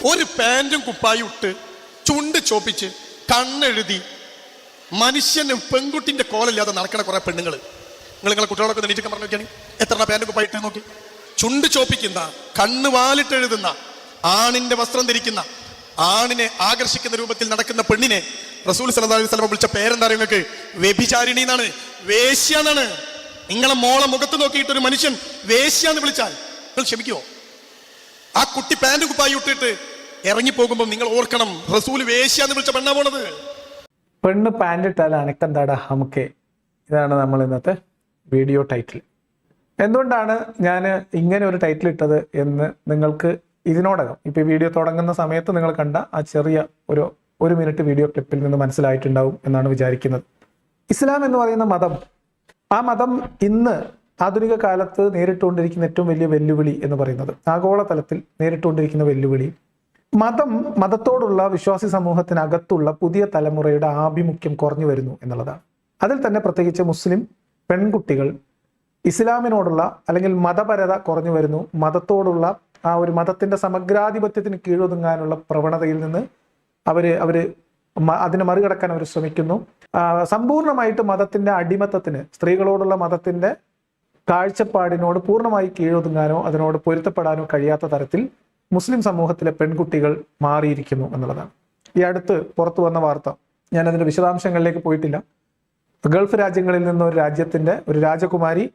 ഒരു പാൻറ്റും കുപ്പായും ഇട്ട് ചുണ്ട് ചോപ്പിച്ച് കണ്ണെഴുതി മനുഷ്യന് പെൺകുട്ടിന്റെ കോലല്ലാതെ നടക്കണ കുറെ പെണ്ണുങ്ങൾ. നിങ്ങളെ കുട്ടികളൊക്കെ നീറ്റൊക്കെ പറഞ്ഞു നോക്കിയാണ് എത്ര പാൻറ്റും കുപ്പായി ഇട്ട് നോക്കി. ചുണ്ട് ചോപ്പിക്കുന്ന, കണ്ണ് വാലിട്ട് എഴുതുന്ന, ആണിന്റെ വസ്ത്രം ധരിക്കുന്ന, ആണിനെ ആകർഷിക്കുന്ന രൂപത്തിൽ നടക്കുന്ന പെണ്ണിനെ റസൂൽ സല്ലല്ലാഹു അലൈഹി വസല്ലം വിളിച്ച പേരെന്താ നിങ്ങൾക്ക്? വ്യഭിചാരിണി എന്നാണ്, വേശ്യ എന്നാണ്. നിങ്ങളെ മോളെ മുഖത്ത് നോക്കിയിട്ട് ഒരു മനുഷ്യൻ വേശ്യാന്ന് വിളിച്ചാൽ നിങ്ങൾ ക്ഷമിക്കുമോ? ആ കുട്ടി പാൻറ് കുപ്പായി ഇട്ടിട്ട് ഇറങ്ങിപ്പോകുമ്പോൾ നിങ്ങൾ ഓർക്കണം, റസൂൽ വേശ്യാന്ന് വിളിച്ച പെണ്ണാ പോണത്. പെണ്ണ് പാൻറ് ഇട്ടാൽ അനക്കെന്താടാ നമുക്ക്? ഇതാണ് നമ്മൾ ഇന്നത്തെ വീഡിയോ ടൈറ്റിൽ. എന്തുകൊണ്ടാണ് ഞാൻ ഇങ്ങനെ ഒരു ടൈറ്റിൽ ഇട്ടത് എന്ന് നിങ്ങൾക്ക് ഇതിനോടകം ഇപ്പോൾ ഈ വീഡിയോ തുടങ്ങുന്ന സമയത്ത് നിങ്ങൾ കണ്ട ആ ചെറിയ ഒരു മിനിറ്റ് വീഡിയോ ക്ലിപ്പിൽ നിന്ന് മനസ്സിലായിട്ടുണ്ടാവും എന്നാണ് വിചാരിക്കുന്നത്. ഇസ്ലാം എന്ന് പറയുന്ന മതം, ആ മതം ഇന്ന് ആധുനിക കാലത്ത് നേരിട്ടുകൊണ്ടിരിക്കുന്ന ഏറ്റവും വലിയ വെല്ലുവിളി എന്ന് പറയുന്നത്, ആഗോളതലത്തിൽ നേരിട്ടുകൊണ്ടിരിക്കുന്ന വെല്ലുവിളി, മതത്തോടുള്ള വിശ്വാസി സമൂഹത്തിനകത്തുള്ള പുതിയ തലമുറയുടെ ആഭിമുഖ്യം കുറഞ്ഞു വരുന്നു എന്നുള്ളതാണ്. അതിൽ തന്നെ പ്രത്യേകിച്ച് മുസ്ലിം പെൺകുട്ടികൾ ഇസ്ലാമിനോടുള്ള അല്ലെങ്കിൽ മതപരത കുറഞ്ഞു വരുന്നു. മതത്തോടുള്ള ആ ഒരു മതത്തിന്റെ സമഗ്രാധിപത്യത്തിന് കീഴൊതുങ്ങാനുള്ള പ്രവണതയിൽ നിന്ന് അതിനെ മറികടക്കാൻ അവർ ശ്രമിക്കുന്നു. സമ്പൂർണമായിട്ട് മതത്തിന്റെ അടിമത്തത്തിന്, സ്ത്രീകളോടുള്ള മതത്തിന്റെ കാഴ്ചപ്പാടിനോട് പൂർണ്ണമായി കീഴൊതുങ്ങാനോ അതിനോട് പൊരുത്തപ്പെടാനോ കഴിയാത്ത തരത്തിൽ മുസ്ലിം സമൂഹത്തിലെ പെൺകുട്ടികൾ മാറിയിരിക്കുന്നു എന്നുള്ളതാണ്. ഈ അടുത്ത് പുറത്തു വന്ന വാർത്ത, ഞാൻ അതിന്റെ വിശദാംശങ്ങളിലേക്ക് പോയിട്ടില്ല. ഗൾഫ് രാജ്യങ്ങളിൽ നിന്ന് ഒരു രാജ്യത്തിന്റെ ഒരു രാജകുമാരി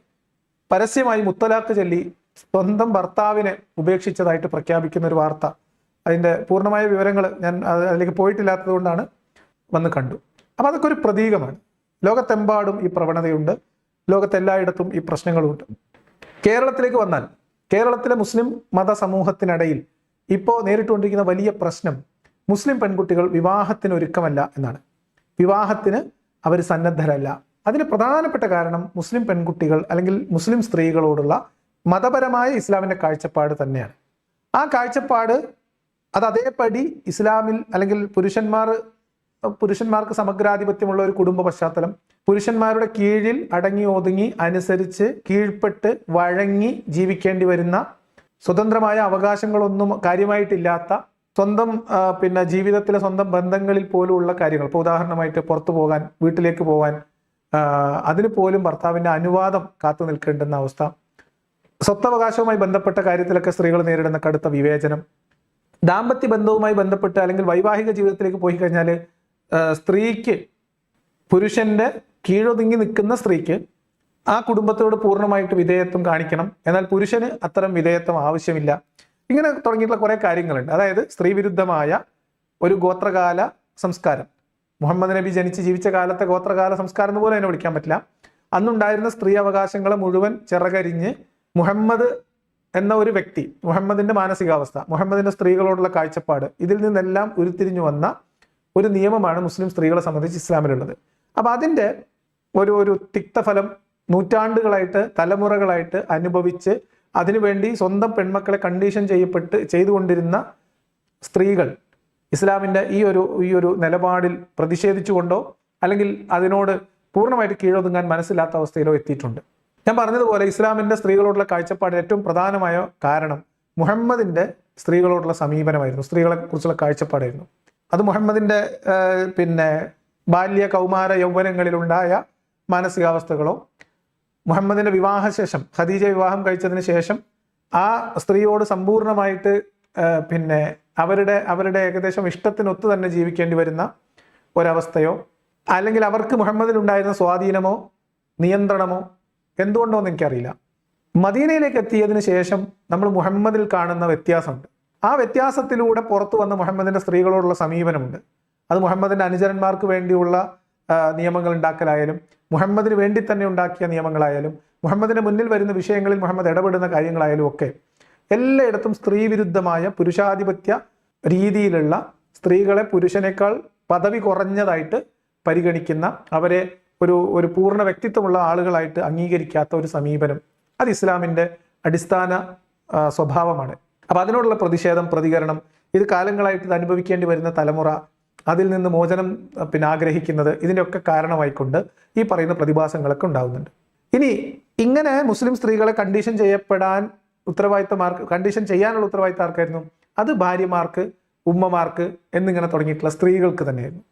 പരസ്യമായി മുത്തലാഖ് ചൊല്ലി സ്വന്തം ഭർത്താവിനെ ഉപേക്ഷിച്ചതായിട്ട് പ്രഖ്യാപിക്കുന്ന ഒരു വാർത്ത. അതിന്റെ പൂർണ്ണമായ വിവരങ്ങൾ ഞാൻ അതിലേക്ക് പോയിട്ടില്ലാത്തത് കൊണ്ടാണ് വന്ന് കണ്ടു. അപ്പൊ അതൊക്കെ ഒരു പ്രതീകമാണ്. ലോകത്തെമ്പാടും ഈ പ്രവണതയുണ്ട്, ലോകത്തെല്ലായിടത്തും ഈ പ്രശ്നങ്ങളുണ്ട്. കേരളത്തിലേക്ക് വന്നാൽ, കേരളത്തിലെ മുസ്ലിം മത സമൂഹത്തിനിടയിൽ ഇപ്പോൾ നേരിട്ടുകൊണ്ടിരിക്കുന്ന വലിയ പ്രശ്നം മുസ്ലിം പെൺകുട്ടികൾ വിവാഹത്തിന് ഒരുക്കമല്ല എന്നാണ്. വിവാഹത്തിന് അവർ സന്നദ്ധരല്ല. അതിന് പ്രധാനപ്പെട്ട കാരണം മുസ്ലിം പെൺകുട്ടികൾ അല്ലെങ്കിൽ മുസ്ലിം സ്ത്രീകളോടുള്ള മതപരമായ ഇസ്ലാമിന്റെ കാഴ്ചപ്പാട് തന്നെയാണ്. ആ കാഴ്ചപ്പാട് അത് അതേപടി ഇസ്ലാമിൽ അല്ലെങ്കിൽ പുരുഷന്മാർക്ക് സമഗ്രാധിപത്യമുള്ള ഒരു കുടുംബ പശ്ചാത്തലം, പുരുഷന്മാരുടെ കീഴിൽ അടങ്ങി ഒതുങ്ങി അനുസരിച്ച് കീഴ്പ്പെട്ട് വഴങ്ങി ജീവിക്കേണ്ടി വരുന്ന, സ്വതന്ത്രമായ അവകാശങ്ങളൊന്നും കാര്യമായിട്ടില്ലാത്ത, സ്വന്തം ജീവിതത്തിലെ സ്വന്തം ബന്ധങ്ങളിൽ പോലുള്ള കാര്യങ്ങൾ, ഇപ്പോൾ ഉദാഹരണമായിട്ട് പുറത്തു പോകാൻ, വീട്ടിലേക്ക് പോകാൻ, അതിന് പോലും ഭർത്താവിന്റെ അനുവാദം കാത്തു നിൽക്കേണ്ടുന്ന അവസ്ഥ, സ്വത്തവകാശവുമായി ബന്ധപ്പെട്ട കാര്യത്തിലൊക്കെ സ്ത്രീകൾ നേരിടുന്ന കടുത്ത വിവേചനം, ദാമ്പത്യ ബന്ധവുമായി ബന്ധപ്പെട്ട് അല്ലെങ്കിൽ വൈവാഹിക ജീവിതത്തിലേക്ക് പോയി കഴിഞ്ഞാൽ സ്ത്രീക്ക്, പുരുഷന്റെ കീഴൊതുങ്ങി നിൽക്കുന്ന സ്ത്രീക്ക് ആ കുടുംബത്തോട് പൂർണ്ണമായിട്ട് വിധേയത്വം കാണിക്കണം, എന്നാൽ പുരുഷന് അത്തരം വിധേയത്വം ആവശ്യമില്ല. ഇങ്ങനെ തുടങ്ങിയിട്ടുള്ള കുറെ കാര്യങ്ങളുണ്ട്. അതായത് സ്ത്രീവിരുദ്ധമായ ഒരു ഗോത്രകാല സംസ്കാരം, മുഹമ്മദ് നബി ജനിച്ച് ജീവിച്ച കാലത്തെ ഗോത്രകാല സംസ്കാരം എന്ന് പോലും അതിനെ വിളിക്കാൻ പറ്റില്ല. അന്നുണ്ടായിരുന്ന സ്ത്രീ അവകാശങ്ങളെ മുഴുവൻ ചിറകരിഞ്ഞ് മുഹമ്മദ് എന്ന ഒരു വ്യക്തി, മുഹമ്മദിന്റെ മാനസികാവസ്ഥ, മുഹമ്മദിന്റെ സ്ത്രീകളോടുള്ള കാഴ്ചപ്പാട്, ഇതിൽ നിന്നെല്ലാം ഉരുത്തിരിഞ്ഞു വന്ന ഒരു നിയമമാണ് മുസ്ലിം സ്ത്രീകളെ സംബന്ധിച്ച് ഇസ്ലാമിലുള്ളത്. അപ്പൊ അതിന്റെ ഒരു തിക്തഫലം നൂറ്റാണ്ടുകളായിട്ട്, തലമുറകളായിട്ട് അനുഭവിച്ച് അതിനുവേണ്ടി സ്വന്തം പെൺമക്കളെ കണ്ടീഷൻ ചെയ്തുകൊണ്ടിരുന്ന സ്ത്രീകൾ ഇസ്ലാമിന്റെ ഈ ഒരു നിലപാടിൽ പ്രതിഷേധിച്ചുകൊണ്ടോ അല്ലെങ്കിൽ അതിനോട് പൂർണ്ണമായിട്ട് കീഴൊതുങ്ങാൻ മനസ്സിലാത്ത അവസ്ഥയിലോ എത്തിയിട്ടുണ്ട്. ഞാൻ പറഞ്ഞതുപോലെ ഇസ്ലാമിന്റെ സ്ത്രീകളോടുള്ള കാഴ്ചപ്പാടിൽ ഏറ്റവും പ്രധാനമായ കാരണം മുഹമ്മദിന്റെ സ്ത്രീകളോടുള്ള സമീപനമായിരുന്നു, സ്ത്രീകളെ കുറിച്ചുള്ള കാഴ്ചപ്പാടായിരുന്നു. അത് മുഹമ്മദിന്റെ ബാല്യ കൗമാര യൗവനങ്ങളിലുണ്ടായ മാനസികാവസ്ഥകളോ, മുഹമ്മദിന്റെ വിവാഹശേഷം, ഖദീജ വിവാഹം കഴിച്ചതിന് ശേഷം ആ സ്ത്രീയോട് സമ്പൂർണമായിട്ട് അവരുടെ ഏകദേശം ഇഷ്ടത്തിനൊത്ത് തന്നെ ജീവിക്കേണ്ടി വരുന്ന ഒരവസ്ഥയോ, അല്ലെങ്കിൽ അവർക്ക് മുഹമ്മദിലുണ്ടായിരുന്ന സ്വാധീനമോ നിയന്ത്രണമോ എന്തുകൊണ്ടോ എന്ന് എനിക്കറിയില്ല. മദീനയിലേക്ക് എത്തിയതിന് ശേഷം നമ്മൾ മുഹമ്മദിൽ കാണുന്ന വ്യത്യാസമുണ്ട്. ആ വ്യത്യാസത്തിലൂടെ പുറത്തു വന്ന മുഹമ്മദിന്റെ സ്ത്രീകളോടുള്ള സമീപനമുണ്ട്. അത് മുഹമ്മദിന്റെ അനുചരന്മാർക്ക് വേണ്ടിയുള്ള നിയമങ്ങൾ ഉണ്ടാക്കലായാലും, മുഹമ്മദിന് വേണ്ടി തന്നെ ഉണ്ടാക്കിയ നിയമങ്ങളായാലും, മുഹമ്മദിന്റെ മുന്നിൽ വരുന്ന വിഷയങ്ങളിൽ മുഹമ്മദ് ഇടപെടുന്ന കാര്യങ്ങളായാലും ഒക്കെ എല്ലായിടത്തും സ്ത്രീവിരുദ്ധമായ പുരുഷാധിപത്യ രീതിയിലുള്ള, സ്ത്രീകളെ പുരുഷനേക്കാൾ പദവി കുറഞ്ഞതായിട്ട് പരിഗണിക്കുന്ന, അവരെ ഒരു പൂർണ്ണ വ്യക്തിത്വമുള്ള ആളുകളായിട്ട് അംഗീകരിക്കാത്ത ഒരു സമീപനം, അത് ഇസ്ലാമിന്റെ അടിസ്ഥാന സ്വഭാവമാണ്. അപ്പൊ അതിനോടുള്ള പ്രതിഷേധം, പ്രതികരണം, ഇത് കാലങ്ങളായിട്ട് ഇത് അനുഭവിക്കേണ്ടി വരുന്ന തലമുറ അതിൽ നിന്ന് മോചനം ആഗ്രഹിക്കുന്നത്, ഇതിൻ്റെയൊക്കെ കാരണമായിക്കൊണ്ട് ഈ പറയുന്ന പ്രതിഭാസങ്ങളൊക്കെ ഉണ്ടാകുന്നുണ്ട്. ഇനി ഇങ്ങനെ മുസ്ലിം സ്ത്രീകളെ കണ്ടീഷൻ ചെയ്യാനുള്ള ഉത്തരവാദിത്തം ആർക്കായിരുന്നു? അത് ഭാര്യമാർക്ക്, ഉമ്മമാർക്ക് എന്നിങ്ങനെ തുടങ്ങിയിട്ടുള്ള സ്ത്രീകൾക്ക് തന്നെയായിരുന്നു.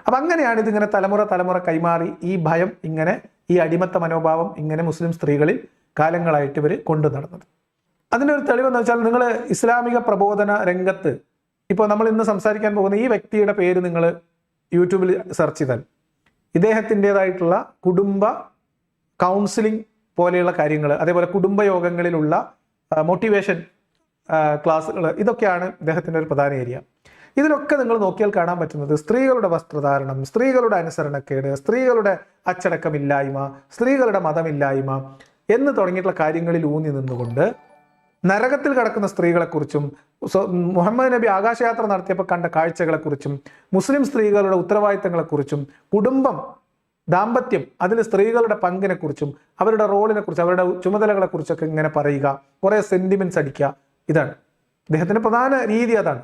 അപ്പം അങ്ങനെയാണ് ഇതിങ്ങനെ തലമുറ കൈമാറി ഈ ഭയം ഇങ്ങനെ, ഈ അടിമത്ത മനോഭാവം ഇങ്ങനെ മുസ്ലിം സ്ത്രീകളിൽ കാലങ്ങളായിട്ട് ഇവർ കൊണ്ടു നടന്നത്. അതിൻ്റെ ഒരു തെളിവെന്ന് വെച്ചാൽ, നിങ്ങൾ ഇസ്ലാമിക പ്രബോധന രംഗത്ത് ഇപ്പോൾ നമ്മൾ ഇന്ന് സംസാരിക്കാൻ പോകുന്ന ഈ വ്യക്തിയുടെ പേര് നിങ്ങൾ യൂട്യൂബിൽ സെർച്ച് ചെയ്താൽ ഇദ്ദേഹത്തിൻ്റെതായിട്ടുള്ള കുടുംബ കൗൺസിലിംഗ് പോലെയുള്ള കാര്യങ്ങൾ, അതേപോലെ കുടുംബയോഗങ്ങളിലുള്ള മോട്ടിവേഷൻ ക്ലാസ്സുകൾ, ഇതൊക്കെയാണ് ഇദ്ദേഹത്തിൻ്റെ ഒരു പ്രധാന ഏരിയ. ഇതിലൊക്കെ നിങ്ങൾ നോക്കിയാൽ കാണാൻ പറ്റുന്നത് സ്ത്രീകളുടെ വസ്ത്രധാരണം, സ്ത്രീകളുടെ അനുസരണക്കേട്, സ്ത്രീകളുടെ അച്ചടക്കമില്ലായ്മ, സ്ത്രീകളുടെ മതമില്ലായ്മ എന്ന് തുടങ്ങിയിട്ടുള്ള കാര്യങ്ങളിൽ ഊന്നി നിന്നുകൊണ്ട് നരകത്തിൽ കിടക്കുന്ന സ്ത്രീകളെക്കുറിച്ചും, മുഹമ്മദ് നബി ആകാശയാത്ര നടത്തിയപ്പോൾ കണ്ട കാഴ്ചകളെക്കുറിച്ചും, മുസ്ലിം സ്ത്രീകളുടെ ഉത്തരവാദിത്തങ്ങളെക്കുറിച്ചും, കുടുംബം, ദാമ്പത്യം, അതിൽ സ്ത്രീകളുടെ പങ്കിനെക്കുറിച്ചും, അവരുടെ റോളിനെക്കുറിച്ചും, അവരുടെ ചുമതലകളെക്കുറിച്ചൊക്കെ ഇങ്ങനെ പറയുക, കുറേ സെന്റിമെന്റ്സ് അടിക്കുക. ഇതാണ് അദ്ദേഹത്തിന്റെ പ്രധാന രീതി. അതാണ്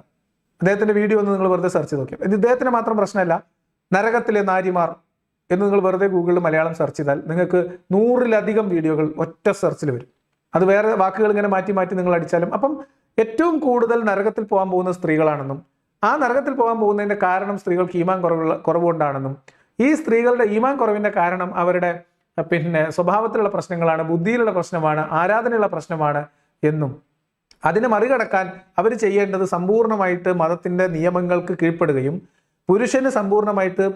അദ്ദേഹത്തിന്റെ വീഡിയോ ഒന്ന് നിങ്ങൾ വെറുതെ സെർച്ച് ചെയ്ത് നോക്കിയാൽ, ഇത് ഇദ്ദേഹത്തിന് മാത്രം പ്രശ്നമല്ല, നരകത്തിലെ നാരിമാർ എന്ന് നിങ്ങൾ വെറുതെ ഗൂഗിളിൽ മലയാളം സെർച്ച് ചെയ്താൽ നിങ്ങൾക്ക് 100-ലധികം വീഡിയോകൾ ഒറ്റ സെർച്ചിൽ വരും. അത് വേറെ വാക്കുകൾ ഇങ്ങനെ മാറ്റി മാറ്റി നിങ്ങൾ അടിച്ചാലും. അപ്പം ഏറ്റവും കൂടുതൽ നരകത്തിൽ പോകാൻ പോകുന്ന സ്ത്രീകളാണെന്നും, ആ നരകത്തിൽ പോകാൻ പോകുന്നതിന്റെ കാരണം സ്ത്രീകൾക്ക് ഈമാൻ കുറവുകൊണ്ടാണെന്നും, ഈ സ്ത്രീകളുടെ ഈമാൻ കുറവിന്റെ കാരണം അവരുടെ സ്വഭാവത്തിലുള്ള പ്രശ്നങ്ങളാണ്, ബുദ്ധിയിലുള്ള പ്രശ്നമാണ്, ആരാധനയുള്ള പ്രശ്നമാണ് എന്നും, അതിനെ മറികടക്കാൻ അവർ ചെയ്യേണ്ടത് സമ്പൂർണ്ണമായിട്ട് മതത്തിന്റെ നിയമങ്ങൾക്ക് കീഴ്പ്പെടുകയും പുരുഷന്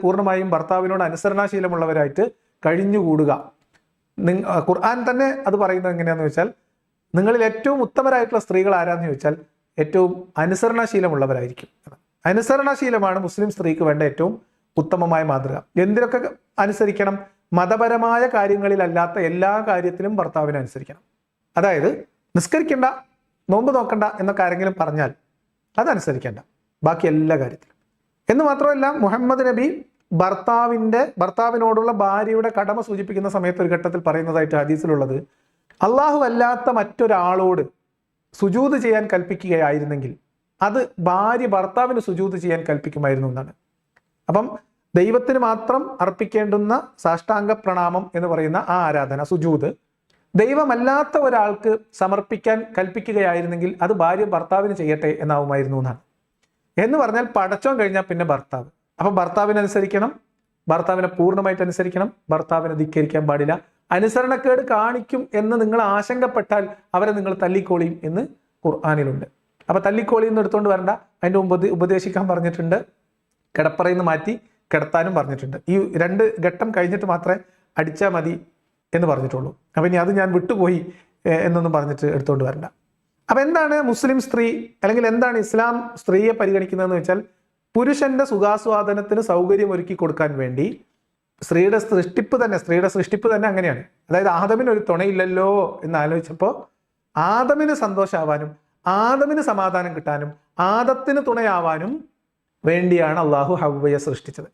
പൂർണ്ണമായും ഭർത്താവിനോട് അനുസരണാശീലമുള്ളവരായിട്ട് കഴിഞ്ഞുകൂടുക. ഖുർആൻ തന്നെ അത് പറയുന്നത് എങ്ങനെയാന്ന് വെച്ചാൽ, നിങ്ങളിൽ ഏറ്റവും ഉത്തമരായിട്ടുള്ള സ്ത്രീകൾ ആരാന്ന് ചോദിച്ചാൽ ഏറ്റവും അനുസരണാശീലമുള്ളവരായിരിക്കും. അനുസരണാശീലമാണ് മുസ്ലിം സ്ത്രീക്ക് വേണ്ട ഏറ്റവും ഉത്തമമായ മാതൃക. എന്തിനൊക്കെ അനുസരിക്കണം? മതപരമായ കാര്യങ്ങളിലല്ലാത്ത എല്ലാ കാര്യത്തിലും ഭർത്താവിനെ അനുസരിക്കണം. അതായത് നിസ്കരിക്കേണ്ട, നോമ്പ് നോക്കണ്ട എന്നൊക്കെ ആരെങ്കിലും പറഞ്ഞാൽ അതനുസരിക്കേണ്ട, ബാക്കി എല്ലാ കാര്യത്തിലും. എന്ന് മാത്രമല്ല, മുഹമ്മദ് നബി ഭർത്താവിനോടുള്ള ഭാര്യയുടെ കടമ സൂചിപ്പിക്കുന്ന സമയത്ത് ഒരു ഘട്ടത്തിൽ പറയുന്നതായിട്ട് ഹദീസിലുള്ളത്, അള്ളാഹു അല്ലാത്ത മറ്റൊരാളോട് സുജൂദ് ചെയ്യാൻ കൽപ്പിക്കുകയായിരുന്നെങ്കിൽ അത് ഭാര്യ ഭർത്താവിന് സുജൂദ് ചെയ്യാൻ കൽപ്പിക്കുമായിരുന്നു എന്നാണ്. അപ്പം ദൈവത്തിന് മാത്രം അർപ്പിക്കേണ്ടുന്ന സാഷ്ടാംഗ പ്രണാമം എന്ന് പറയുന്ന ആ ആരാധന, സുജൂദ്, ദൈവമല്ലാത്ത ഒരാൾക്ക് സമർപ്പിക്കാൻ കൽപ്പിക്കുകയായിരുന്നെങ്കിൽ അത് ഭാര്യ ഭർത്താവിന് ചെയ്യട്ടെ എന്നാവുമായിരുന്നു എന്നാണ്. എന്ന് പറഞ്ഞാൽ പടച്ചോൻ കഴിഞ്ഞാൽ പിന്നെ ഭർത്താവ്. അപ്പൊ ഭർത്താവിനെ അനുസരിക്കണം, ഭർത്താവിനെ പൂർണ്ണമായിട്ട് അനുസരിക്കണം, ഭർത്താവിനെ ധിക്കരിക്കാൻ പാടില്ല. അനുസരണക്കേട് കാണിക്കും എന്ന് നിങ്ങൾ ആശങ്കപ്പെട്ടാൽ അവരെ നിങ്ങൾ തല്ലിക്കോളിയും എന്ന് ഖുർആനിലുണ്ട്. അപ്പൊ തല്ലിക്കോളി എന്ന് എടുത്തുകൊണ്ട് വരണ്ട, അതിന്റെ മുമ്പ് ഉപദേശിക്കാൻ പറഞ്ഞിട്ടുണ്ട്, കിടപ്പറയിൽ നിന്ന് മാറ്റി കിടത്താനും പറഞ്ഞിട്ടുണ്ട്. ഈ 2 ഘട്ടം കഴിഞ്ഞിട്ട് മാത്രമേ അടിച്ചാൽ മതി എന്ന് പറഞ്ഞിട്ടുള്ളൂ. അപ്പൊ ഇനി അത് ഞാൻ വിട്ടുപോയി എന്നൊന്നും പറഞ്ഞിട്ട് എടുത്തുകൊണ്ട് വരണ്ട. അപ്പൊ എന്താണ് മുസ്ലിം സ്ത്രീ, അല്ലെങ്കിൽ എന്താണ് ഇസ്ലാം സ്ത്രീയെ പരിഗണിക്കുന്നതെന്ന് വെച്ചാൽ, പുരുഷന്റെ സുഖാസ്വാദനത്തിന് സൗകര്യം ഒരുക്കി കൊടുക്കാൻ വേണ്ടി സ്ത്രീയുടെ സൃഷ്ടിപ്പ് തന്നെ അങ്ങനെയാണ്. അതായത് ആദമിന് ഒരു തുണയില്ലല്ലോ എന്ന് ആലോചിച്ചപ്പോൾ ആദമിന് സന്തോഷമാവാനും ആദമിന് സമാധാനം കിട്ടാനും ആദത്തിന് തുണയാവാനും വേണ്ടിയാണ് അള്ളാഹു ഹവ്വയെ സൃഷ്ടിച്ചത്.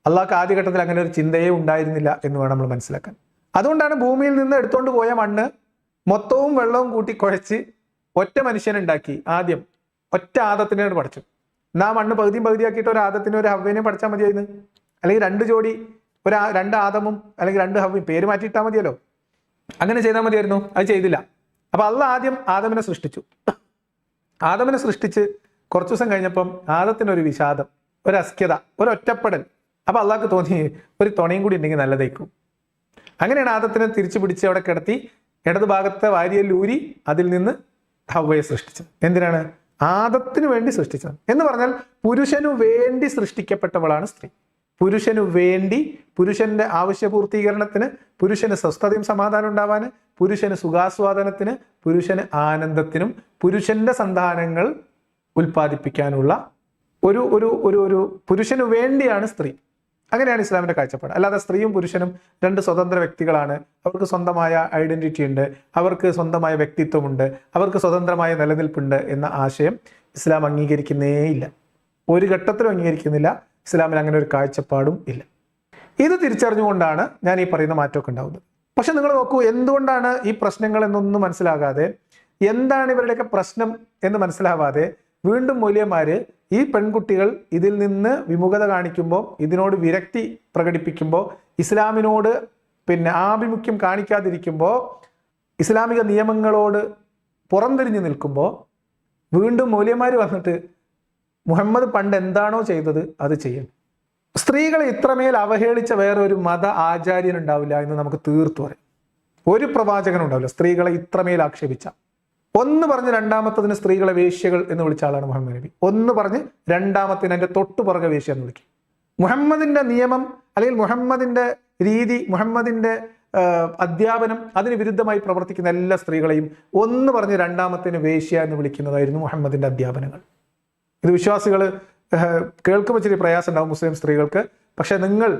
അള്ളാഹ്ക്ക് ആദ്യഘട്ടത്തിൽ അങ്ങനെ ഒരു ചിന്തയെ ഉണ്ടായിരുന്നില്ല എന്ന് വേണം നമ്മൾ മനസ്സിലാക്കാൻ. അതുകൊണ്ടാണ് ഭൂമിയിൽ നിന്ന് എടുത്തുകൊണ്ട് പോയ മണ്ണ് മൊത്തവും വെള്ളവും കൂട്ടി കുഴച്ച് ഒറ്റ മനുഷ്യനുണ്ടാക്കി. ആദ്യം ഒറ്റ ആദത്തിനോട് പഠിച്ചു. എന്നാ മണ്ണ് പകുതിയാക്കിയിട്ട് ഒരു ആദത്തിനെ ഒരു ഹവ്വേനെ പഠിച്ചാൽ മതിയായിരുന്നു. അല്ലെങ്കിൽ 2 ജോഡി, 2 ആദമും അല്ലെങ്കിൽ 2 ഹവ്വയും പേര് മാറ്റിയിട്ടാൽ മതിയല്ലോ. അങ്ങനെ ചെയ്താൽ മതിയായിരുന്നു. അത് ചെയ്തില്ല. അപ്പൊ അള്ളാഹ് ആദ്യം ആദമിനെ സൃഷ്ടിച്ചു. ആദമിനെ സൃഷ്ടിച്ച് കുറച്ചു ദിവസം കഴിഞ്ഞപ്പം ആദത്തിനൊരു വിഷാദം, ഒരു അസ്ക്യത, ഒരു ഒറ്റപ്പെടൽ. അപ്പൊ അള്ളാഹ്ക്ക് തോന്നി ഒരു തുണയും കൂടി ഉണ്ടെങ്കിൽ നല്ലതായിരിക്കും. അങ്ങനെയാണ് ആദത്തിനെ തിരിച്ചു പിടിച്ച് അവിടെ കിടത്തി ഇടത് ഭാഗത്തെ വാരിയൽ ഊരി അതിൽ നിന്ന് ഹവ്വയെ സൃഷ്ടിച്ചത്. എന്തിനാണ്? ആദത്തിന് വേണ്ടി സൃഷ്ടിച്ചത്. എന്ന് പറഞ്ഞാൽ പുരുഷനു വേണ്ടി സൃഷ്ടിക്കപ്പെട്ടവളാണ് സ്ത്രീ. പുരുഷനു വേണ്ടി, പുരുഷന്റെ ആവശ്യപൂർത്തീകരണത്തിന്, പുരുഷന് സ്വസ്ഥതയും സമാധാനം ഉണ്ടാവാന്, പുരുഷന് സുഖാസ്വാദനത്തിന്, പുരുഷന് ആനന്ദത്തിനും, പുരുഷന്റെ സന്താനങ്ങൾ ഉൽപ്പാദിപ്പിക്കാനുള്ള ഒരു ഒരു ഒരു ഒരു പുരുഷനു വേണ്ടിയാണ് സ്ത്രീ. അങ്ങനെയാണ് ഇസ്ലാമിന്റെ കാഴ്ചപ്പാട്. അല്ലാതെ സ്ത്രീയും പുരുഷനും 2 സ്വതന്ത്ര വ്യക്തികളാണ്, അവർക്ക് സ്വന്തമായ ഐഡന്റിറ്റി ഉണ്ട്, അവർക്ക് സ്വന്തമായ വ്യക്തിത്വമുണ്ട്, അവർക്ക് സ്വതന്ത്രമായ നിലനിൽപ്പുണ്ട് എന്ന ആശയം ഇസ്ലാം അംഗീകരിക്കുന്നേ ഇല്ല. ഒരു ഘട്ടത്തിലും അംഗീകരിക്കുന്നില്ല. ഇസ്ലാമിൽ അങ്ങനെ ഒരു കാഴ്ചപ്പാടും ഇല്ല. ഇത് തിരിച്ചറിഞ്ഞുകൊണ്ടാണ് ഞാൻ ഈ പറയുന്ന മാറ്റമൊക്കെ ഉണ്ടാവുന്നത്. പക്ഷെ നിങ്ങൾ നോക്കൂ, എന്തുകൊണ്ടാണ് ഈ പ്രശ്നങ്ങൾ എന്നൊന്നും മനസ്സിലാകാതെ, എന്താണ് ഇവരുടെയൊക്കെ പ്രശ്നം എന്ന് മനസ്സിലാവാതെ വീണ്ടും മൗലവിമാര് ഈ പെൺകുട്ടികൾ ഇതിൽ നിന്ന് വിമുഖത കാണിക്കുമ്പോൾ, ഇതിനോട് വിരക്തി പ്രകടിപ്പിക്കുമ്പോൾ, ഇസ്ലാമിനോട് ആഭിമുഖ്യം കാണിക്കാതിരിക്കുമ്പോൾ, ഇസ്ലാമിക നിയമങ്ങളോട് പുറംതിരിഞ്ഞു നിൽക്കുമ്പോൾ വീണ്ടും മൗലവിമാർ വന്നിട്ട് മുഹമ്മദ് പണ്ട് എന്താണോ ചെയ്തത് അത് ചെയ്യണം. സ്ത്രീകളെ ഇത്രമേൽ അവഹേളിച്ച വേറെ ഒരു മത ആചാര്യൻ ഉണ്ടാവില്ല എന്ന് നമുക്ക് തീർത്തു പറയാം. ഒരു പ്രവാചകൻ ഉണ്ടാവില്ല സ്ത്രീകളെ ഇത്രമേൽ ആക്ഷേപിച്ച. ഒന്ന് പറഞ്ഞ് രണ്ടാമത്തതിന് സ്ത്രീകളെ വേശ്യകൾ എന്ന് വിളിച്ച ആളാണ് മുഹമ്മദ് നബി. ഒന്ന് പറഞ്ഞ് രണ്ടാമത്തിന് എൻ്റെ തൊട്ടുപുറകെ വേശ്യ എന്ന് വിളിക്കും. മുഹമ്മദിന്റെ നിയമം അല്ലെങ്കിൽ മുഹമ്മദിന്റെ രീതി, മുഹമ്മദിന്റെ അധ്യാപനം, അതിന് വിരുദ്ധമായി പ്രവർത്തിക്കുന്ന എല്ലാ സ്ത്രീകളെയും ഒന്ന് പറഞ്ഞ് രണ്ടാമത്തിന് വേശ്യ എന്ന് വിളിക്കുന്നതായിരുന്നു മുഹമ്മദിന്റെ അധ്യാപനങ്ങൾ. ഇത് വിശ്വാസികൾ കേൾക്കുമ്പോൾ ഇച്ചിരി പ്രയാസം ഉണ്ടാവും മുസ്ലിം സ്ത്രീകൾക്ക്. പക്ഷെ നിങ്ങൾ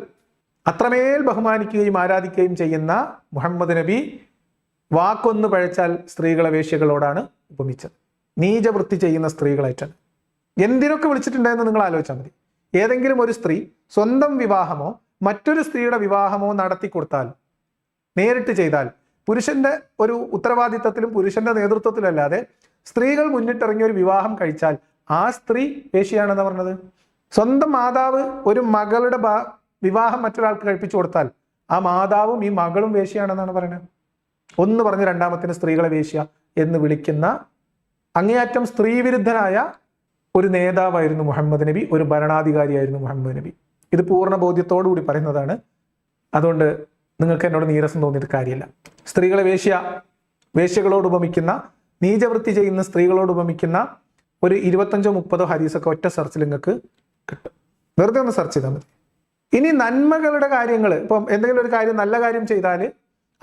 അത്രമേൽ ബഹുമാനിക്കുകയും ആരാധിക്കുകയും ചെയ്യുന്ന മുഹമ്മദ് നബി വാക്കൊന്ന് പഴച്ചാൽ സ്ത്രീകളെ വേശ്യകളോടാണ് ഉപമിച്ചത്. നീചവൃത്തി ചെയ്യുന്ന സ്ത്രീകളായിട്ടാണ്. എന്തിനൊക്കെ വിളിച്ചിട്ടുണ്ടെന്ന് നിങ്ങൾ ആലോചിച്ചാൽ മതി. ഏതെങ്കിലും ഒരു സ്ത്രീ സ്വന്തം വിവാഹമോ മറ്റൊരു സ്ത്രീയുടെ വിവാഹമോ നടത്തി കൊടുത്താൽ, നേരിട്ട് ചെയ്താൽ, പുരുഷന്റെ ഒരു ഉത്തരവാദിത്തത്തിലും പുരുഷന്റെ നേതൃത്വത്തിലല്ലാതെ സ്ത്രീകൾ മുന്നിട്ടിറങ്ങി ഒരു വിവാഹം കഴിച്ചാൽ ആ സ്ത്രീ വേശ്യയാണെന്ന് പറഞ്ഞത്. സ്വന്തം മാതാവ് ഒരു മകളുടെ വിവാഹം മറ്റൊരാൾക്ക് കഴിപ്പിച്ചു കൊടുത്താൽ ആ മാതാവും ഈ മകളും വേശ്യയാണെന്നാണ് പറയുന്നത്. ഒന്ന് പറഞ്ഞ് രണ്ടാമത്തിന് സ്ത്രീകളെ വേശ്യ എന്ന് വിളിക്കുന്ന അങ്ങേയറ്റം സ്ത്രീവിരുദ്ധനായ ഒരു നേതാവായിരുന്നു മുഹമ്മദ് നബി, ഒരു ഭരണാധികാരിയായിരുന്നു മുഹമ്മദ് നബി. ഇത് പൂർണ്ണ ബോധ്യത്തോടു കൂടി പറയുന്നതാണ്. അതുകൊണ്ട് നിങ്ങൾക്ക് എന്നോട് നീരസം തോന്നിയിട്ട് കാര്യമില്ല. സ്ത്രീകളെ വേശ്യകളോട് ഉപമിക്കുന്ന, നീചവൃത്തി ചെയ്യുന്ന സ്ത്രീകളോട് ഉപമിക്കുന്ന ഒരു 25-30 ഹദീസൊക്കെ ഒറ്റ സെർച്ചിൽ നിങ്ങൾക്ക് കിട്ടും. വെറുതെ ഒന്ന് സെർച്ച് ചെയ്താൽ മതി. ഇനി നന്മകളുടെ കാര്യങ്ങൾ, ഇപ്പം എന്തെങ്കിലും ഒരു കാര്യം, നല്ല കാര്യം ചെയ്താൽ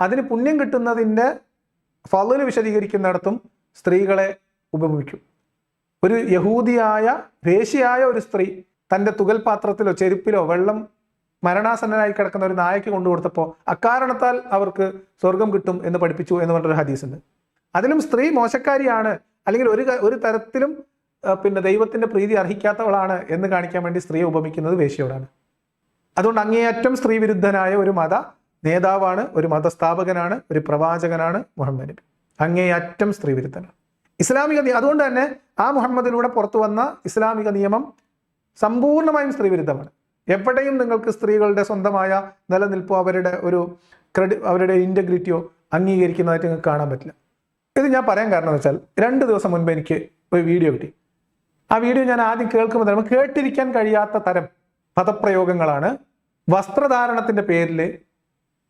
അതിന് പുണ്യം കിട്ടുന്നതിൻ്റെ ഫള് വിശദീകരിക്കുന്നിടത്തും സ്ത്രീകളെ ഉപമിക്കും. ഒരു യഹൂദിയായ വേശ്യയായ ഒരു സ്ത്രീ തൻ്റെ തുകൽപാത്രത്തിലോ ചെരുപ്പിലോ വെള്ളം മരണാസന്നനായി കിടക്കുന്ന ഒരു നായയ്ക്ക് കൊണ്ടുകൊടുത്തപ്പോൾ അക്കാരണത്താൽ അവർക്ക് സ്വർഗം കിട്ടും എന്ന് പഠിപ്പിച്ചു എന്ന് പറഞ്ഞൊരു ഹദീസുണ്ട്. അതിലും സ്ത്രീ മോശക്കാരിയാണ് അല്ലെങ്കിൽ ഒരു തരത്തിലും ദൈവത്തിന്റെ പ്രീതി അർഹിക്കാത്തവളാണ് എന്ന് കാണിക്കാൻ വേണ്ടി സ്ത്രീയെ ഉപമിക്കുന്നത് വേശ്യയോടാണ്. അതുകൊണ്ട് അങ്ങേയറ്റം സ്ത്രീ വിരുദ്ധനായ ഒരു മത നേതാവാണ്, ഒരു മതസ്ഥാപകനാണ്, ഒരു പ്രവാചകനാണ് മുഹമ്മദ് നബി. അങ്ങേയറ്റം സ്ത്രീ വിരുദ്ധനാണ്. ഇസ്ലാമിക അതുകൊണ്ട് തന്നെ ആ മുഹമ്മദിലൂടെ പുറത്തു വന്ന ഇസ്ലാമിക നിയമം സമ്പൂർണ്ണമായും സ്ത്രീ വിരുദ്ധമാണ്. എവിടെയും നിങ്ങൾക്ക് സ്ത്രീകളുടെ സ്വന്തമായ നിലനിൽപ്പോ അവരുടെ ഒരു അവരുടെ ഇന്റഗ്രിറ്റിയോ അംഗീകരിക്കുന്നതായിട്ട് നിങ്ങൾക്ക് കാണാൻ പറ്റില്ല. ഇത് ഞാൻ പറയാൻ കാരണം എന്ന് വെച്ചാൽ 2 ദിവസം മുൻപ് എനിക്ക് ഒരു വീഡിയോ കിട്ടി. ആ വീഡിയോ ഞാൻ ആദ്യം കേൾക്കുമ്പോൾ തന്നെ കേട്ടിരിക്കാൻ കഴിയാത്ത തരം പദപ്രയോഗങ്ങളാണ്. വസ്ത്രധാരണത്തിന്റെ പേരിൽ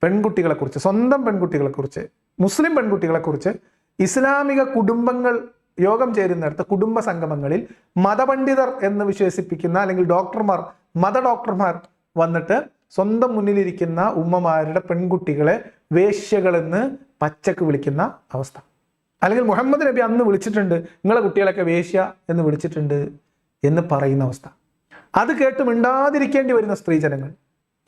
പെൺകുട്ടികളെക്കുറിച്ച്, സ്വന്തം പെൺകുട്ടികളെക്കുറിച്ച്, മുസ്ലിം പെൺകുട്ടികളെക്കുറിച്ച് ഇസ്ലാമിക കുടുംബങ്ങൾ യോഗം ചേരുന്നിടത്ത് കുടുംബ സംഗമങ്ങളിൽ മതപണ്ഡിതർ എന്ന് വിശേഷിപ്പിക്കുന്ന അല്ലെങ്കിൽ ഡോക്ടർമാർ, മതഡോക്ടർമാർ വന്നിട്ട് സ്വന്തം മുന്നിലിരിക്കുന്ന ഉമ്മമാരുടെ പെൺകുട്ടികളെ വേശ്യകളെന്ന് പച്ചക്ക് വിളിക്കുന്ന അവസ്ഥ. അല്ലെങ്കിൽ മുഹമ്മദ് നബി അന്ന് വിളിച്ചിട്ടുണ്ട്, നിങ്ങളെ കുട്ടികളൊക്കെ വേശ്യ എന്ന് വിളിച്ചിട്ടുണ്ട് എന്ന് പറയുന്ന അവസ്ഥ. അത് കേട്ട് മിണ്ടാതിരിക്കേണ്ടി വരുന്ന സ്ത്രീജനങ്ങൾ.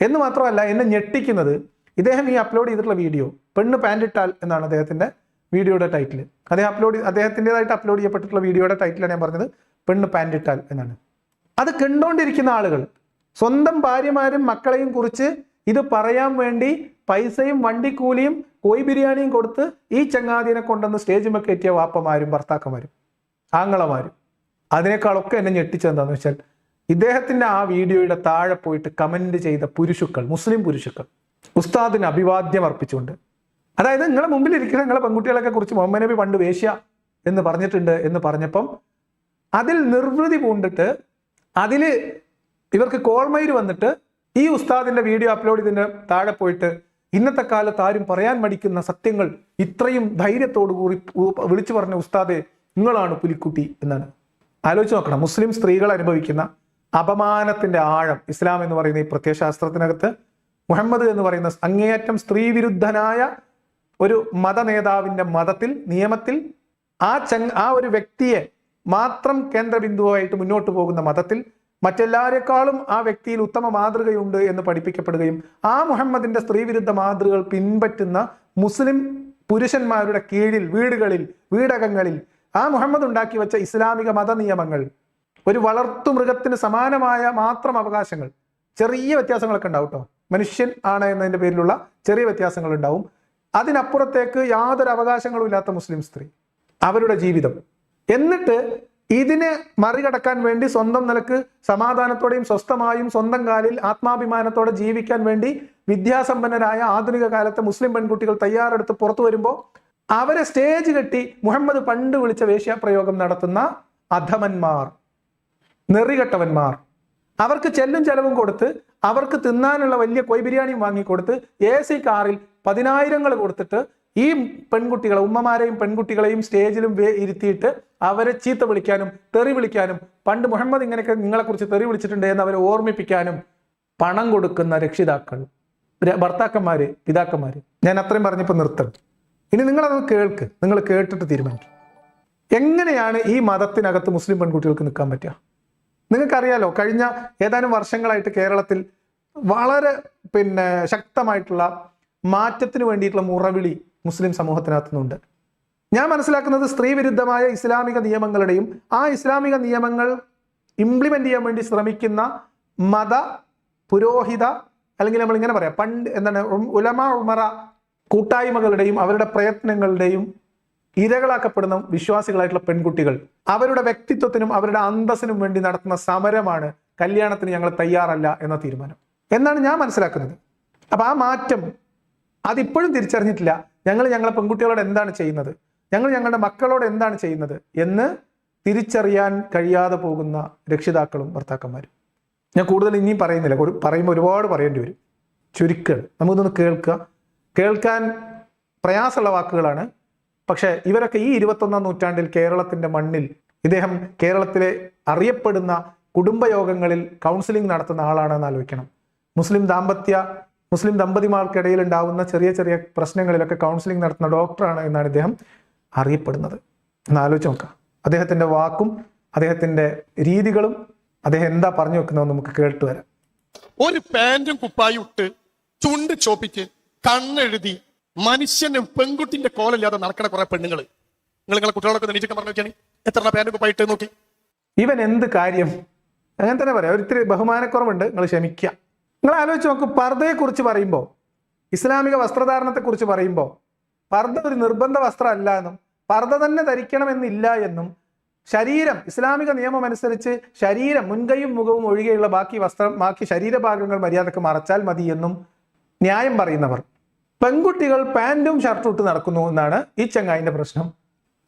എന്ന് മാത്രമല്ല, എന്നെ ഞെട്ടിക്കുന്നത് ഇദ്ദേഹം ഈ അപ്ലോഡ് ചെയ്തിട്ടുള്ള വീഡിയോ, പെണ്ണ് പാൻറ്റിട്ടാൽ എന്നാണ് അദ്ദേഹത്തിന്റെ വീഡിയോയുടെ ടൈറ്റിൽ. അദ്ദേഹത്തിൻ്റെതായിട്ട് അപ്ലോഡ് ചെയ്യപ്പെട്ടിട്ടുള്ള വീഡിയോയുടെ ടൈറ്റിലാണ് ഞാൻ പറഞ്ഞത്, പെണ്ണ് പാൻറ്റിട്ടാൽ എന്നാണ്. അത് കണ്ടുകൊണ്ടിരിക്കുന്ന ആളുകൾ സ്വന്തം ഭാര്യമാരും മക്കളെയും കുറിച്ച് ഇത് പറയാൻ വേണ്ടി പൈസയും വണ്ടിക്കൂലിയും കോഴി ബിരിയാണിയും കൊടുത്ത് ഈ ചങ്ങാതിനെ കൊണ്ടുവന്ന് സ്റ്റേജിൽ കയറ്റിയ വാപ്പമാരും ഭർത്താക്കന്മാരും ആങ്ങളമാരും. അതിനേക്കാളൊക്കെ എന്നെ ഞെട്ടിച്ചെന്താണെന്ന് വെച്ചാൽ, ഇദ്ദേഹത്തിന്റെ ആ വീഡിയോയുടെ താഴെ പോയിട്ട് കമന്റ് ചെയ്ത പുരുഷുക്കൾ, മുസ്ലിം പുരുഷുക്കൾ ഉസ്താദിന് അഭിവാദ്യം അർപ്പിച്ചുകൊണ്ട്, അതായത് നിങ്ങളെ മുമ്പിൽ ഇരിക്കുന്ന നിങ്ങളെ പെൺകുട്ടികളൊക്കെ കുറിച്ച് മുഹമ്മദ് നബി പണ്ട് വേശ്യ എന്ന് പറഞ്ഞിട്ടുണ്ട് എന്ന് പറഞ്ഞപ്പം അതിൽ നിർവൃതി പൂണ്ടിട്ട് അതിൽ ഇവർക്ക് കോൾമയിര് വന്നിട്ട് ഈ ഉസ്താദിന്റെ വീഡിയോ അപ്ലോഡ് ചെയ്തതിന് താഴെ പോയിട്ട് ഇന്നത്തെ കാലത്ത് ആരും പറയാൻ മടിക്കുന്ന സത്യങ്ങൾ ഇത്രയും ധൈര്യത്തോടു കൂടി വിളിച്ചു പറഞ്ഞ ഉസ്താദെ നിങ്ങളാണ് പുലിക്കുട്ടി എന്നാണ്. ആലോചിച്ച് നോക്കണം, മുസ്ലിം സ്ത്രീകൾ അനുഭവിക്കുന്ന അപമാനത്തിന്റെ ആഴം. ഇസ്ലാം എന്ന് പറയുന്ന ഈ പ്രത്യയശാസ്ത്രത്തിനകത്ത് മുഹമ്മദ് എന്ന് പറയുന്ന അങ്ങേയറ്റം സ്ത്രീവിരുദ്ധനായ ഒരു മത നേതാവിന്റെ മതത്തിൽ, നിയമത്തിൽ, ആ ഒരു വ്യക്തിയെ മാത്രം കേന്ദ്രബിന്ദുവായിട്ട് മുന്നോട്ട് പോകുന്ന മതത്തിൽ മറ്റെല്ലാവരെക്കാളും ആ വ്യക്തിയിൽ ഉത്തമ മാതൃകയുണ്ട് എന്ന് പഠിപ്പിക്കപ്പെടുകയും ആ മുഹമ്മദിന്റെ സ്ത്രീവിരുദ്ധ മാതൃകകൾ പിൻപറ്റുന്ന മുസ്ലിം പുരുഷന്മാരുടെ കീഴിൽ വീടകങ്ങളിൽ ആ മുഹമ്മദ് ഉണ്ടാക്കി വെച്ച ഇസ്ലാമിക മത നിയമങ്ങൾ, ഒരു വളർത്തുമൃഗത്തിന് സമാനമായ മാത്രം അവകാശങ്ങൾ, ചെറിയ വ്യത്യാസങ്ങളൊക്കെ ഉണ്ടാവും കേട്ടോ, മനുഷ്യൻ ആണ് എന്നതിന്റെ പേരിലുള്ള ചെറിയ വ്യത്യാസങ്ങൾ ഉണ്ടാവും. അതിനപ്പുറത്തേക്ക് യാതൊരു അവകാശങ്ങളും ഇല്ലാത്ത മുസ്ലിം സ്ത്രീ, അവരുടെ ജീവിതം. എന്നിട്ട് ഇതിനെ മറികടക്കാൻ വേണ്ടി സ്വന്തം നിലക്ക് സമാധാനത്തോടെയും സ്വസ്ഥമായും സ്വന്തം കാലിൽ ആത്മാഭിമാനത്തോടെ ജീവിക്കാൻ വേണ്ടി വിദ്യാസമ്പന്നരായ ആധുനിക കാലത്തെ മുസ്ലിം പെൺകുട്ടികൾ തയ്യാറെടുത്ത് പുറത്തു വരുമ്പോൾ അവരെ സ്റ്റേജ് കെട്ടി മുഹമ്മദ് പണ്ട് വിളിച്ച വേശ്യാപ്രയോഗം നടത്തുന്ന അധമന്മാർ, നെറികെട്ടവന്മാർ, അവർക്ക് ചെല്ലും ചെലവും കൊടുത്ത്, അവർക്ക് തിന്നാനുള്ള വലിയ കൊയ് ബിരിയാണിയും വാങ്ങിക്കൊടുത്ത്, AC കാറിൽ 10,000 കൊടുത്തിട്ട് ഈ പെൺകുട്ടികളെ, ഉമ്മമാരെയും പെൺകുട്ടികളെയും സ്റ്റേജിലും ഇരുത്തിയിട്ട് അവരെ ചീത്ത വിളിക്കാനും തെറി വിളിക്കാനും, പണ്ട് മുഹമ്മദ് ഇങ്ങനെയൊക്കെ നിങ്ങളെക്കുറിച്ച് തെറി വിളിച്ചിട്ടുണ്ട് എന്ന് അവരെ ഓർമ്മിപ്പിക്കാനും പണം കൊടുക്കുന്ന രക്ഷിതാക്കൾ, ഭർത്താക്കന്മാര്, പിതാക്കന്മാര്. ഞാൻ അത്രയും പറഞ്ഞപ്പോൾ നിർത്തണം. ഇനി നിങ്ങളത് കേൾക്ക്, നിങ്ങൾ കേട്ടിട്ട് തീരുമാനിക്കും. എങ്ങനെയാണ് ഈ മതത്തിനകത്ത് മുസ്ലിം പെൺകുട്ടികൾക്ക് നിൽക്കാൻ പറ്റുക? നിങ്ങൾക്കറിയാലോ, കഴിഞ്ഞ ഏതാനും വർഷങ്ങളായിട്ട് കേരളത്തിൽ വളരെ ശക്തമായിട്ടുള്ള മാറ്റത്തിന് വേണ്ടിയിട്ടുള്ള മുറവിളി മുസ്ലിം സമൂഹത്തിനകത്തുനിന്നുണ്ട്. ഞാൻ മനസ്സിലാക്കുന്നത് സ്ത്രീ വിരുദ്ധമായ ഇസ്ലാമിക നിയമങ്ങളുടെയും ആ ഇസ്ലാമിക നിയമങ്ങൾ ഇംപ്ലിമെന്റ് ചെയ്യാൻ വേണ്ടി ശ്രമിക്കുന്ന മത പുരോഹിത, അല്ലെങ്കിൽ നമ്മൾ ഇങ്ങനെ പറയാം, പണ്ട് എന്താണ്, ഉലമ ഉമറ കൂട്ടായ്മകളുടെയും അവരുടെ പ്രയത്നങ്ങളുടെയും ഇരകളാക്കപ്പെടുന്ന വിശ്വാസികളായിട്ടുള്ള പെൺകുട്ടികൾ അവരുടെ വ്യക്തിത്വത്തിനും അവരുടെ അന്തസ്സിനും വേണ്ടി നടത്തുന്ന സമരമാണ് കല്യാണത്തിന് ഞങ്ങൾ തയ്യാറല്ല എന്ന തീരുമാനം എന്നാണ് ഞാൻ മനസ്സിലാക്കുന്നത്. അപ്പൊ ആ മാറ്റം അതിപ്പോഴും തിരിച്ചറിഞ്ഞിട്ടില്ല. ഞങ്ങളെ പെൺകുട്ടികളോട് എന്താണ് ചെയ്യുന്നത്, ഞങ്ങളുടെ മക്കളോട് എന്താണ് ചെയ്യുന്നത് എന്ന് തിരിച്ചറിയാൻ കഴിയാതെ പോകുന്ന രക്ഷിതാക്കളും ഭർത്താക്കന്മാരും. ഞാൻ കൂടുതൽ ഇനിയും പറയുന്നില്ല, പറയുമ്പോൾ ഒരുപാട് പറയേണ്ടി വരും. ചുരുക്കൾ നമുക്കൊന്ന് കേൾക്കാൻ പ്രയാസമുള്ള വാക്കുകളാണ്. പക്ഷെ ഇവരൊക്കെ ഈ 21ാം നൂറ്റാണ്ടിൽ കേരളത്തിന്റെ മണ്ണിൽ, ഇദ്ദേഹം കേരളത്തിലെ അറിയപ്പെടുന്ന കുടുംബയോഗങ്ങളിൽ കൗൺസിലിംഗ് നടത്തുന്ന ആളാണെന്ന് ആലോചിക്കണം. മുസ്ലിം ദമ്പതിമാർക്കിടയിൽ ഉണ്ടാവുന്ന ചെറിയ ചെറിയ പ്രശ്നങ്ങളിലൊക്കെ കൗൺസിലിംഗ് നടത്തുന്ന ഡോക്ടറാണ് എന്നാണ് ഇദ്ദേഹം അറിയപ്പെടുന്നത്. എന്ന് ആലോചിച്ച് നോക്കാം. അദ്ദേഹത്തിന്റെ വാക്കും അദ്ദേഹത്തിന്റെ രീതികളും അദ്ദേഹം എന്താ പറഞ്ഞു വെക്കുന്നതെന്ന് നമുക്ക് കേട്ടു വരാം. ഒരു പാന്റും കുപ്പായും ഇട്ട് ചുണ്ട് ചോപ്പിച്ച് കണ്ണെഴുതി മനുഷ്യനും പെൺകുട്ടിന്റെ കോലല്ലാതെ നടക്കണ കുറെ പെണ്ണുങ്ങൾ. നിങ്ങളെ കുട്ടികളൊക്കെ നീറ്റൊക്കെ പറഞ്ഞു നോക്കിയാണ് എത്ര പാന്റും കുപ്പായി ഇട്ട് നോക്കി. ഇവൻ എന്ത് കാര്യം, അങ്ങനെ തന്നെ പറയാം. ഒരിത്തിരി ബഹുമാനക്കുറവുണ്ട്, നിങ്ങൾ ക്ഷമിക്കുക. നിങ്ങൾ ആലോചിച്ച് നോക്ക്. പർദ്ദയെക്കുറിച്ച് പറയുമ്പോൾ, ഇസ്ലാമിക വസ്ത്രധാരണത്തെക്കുറിച്ച് പറയുമ്പോൾ, പർദ്ദ ഒരു നിർബന്ധ വസ്ത്രമല്ല എന്നും പർദ്ദ തന്നെ ധരിക്കണമെന്നില്ല എന്നും, ശരീരം ഇസ്ലാമിക നിയമം അനുസരിച്ച് ശരീരം മുൻകൈയും മുഖവും ഒഴികെയുള്ള ബാക്കി ശരീരഭാഗങ്ങൾ മര്യാദക്ക് മറച്ചാൽ മതി എന്നും ന്യായം പറയുന്നവർ, പെൺകുട്ടികൾ പാന്റും ഷർട്ടും ഇട്ട് നടക്കുന്നു എന്നാണ് ഈ ചങ്ങായിന്റെ പ്രശ്നം.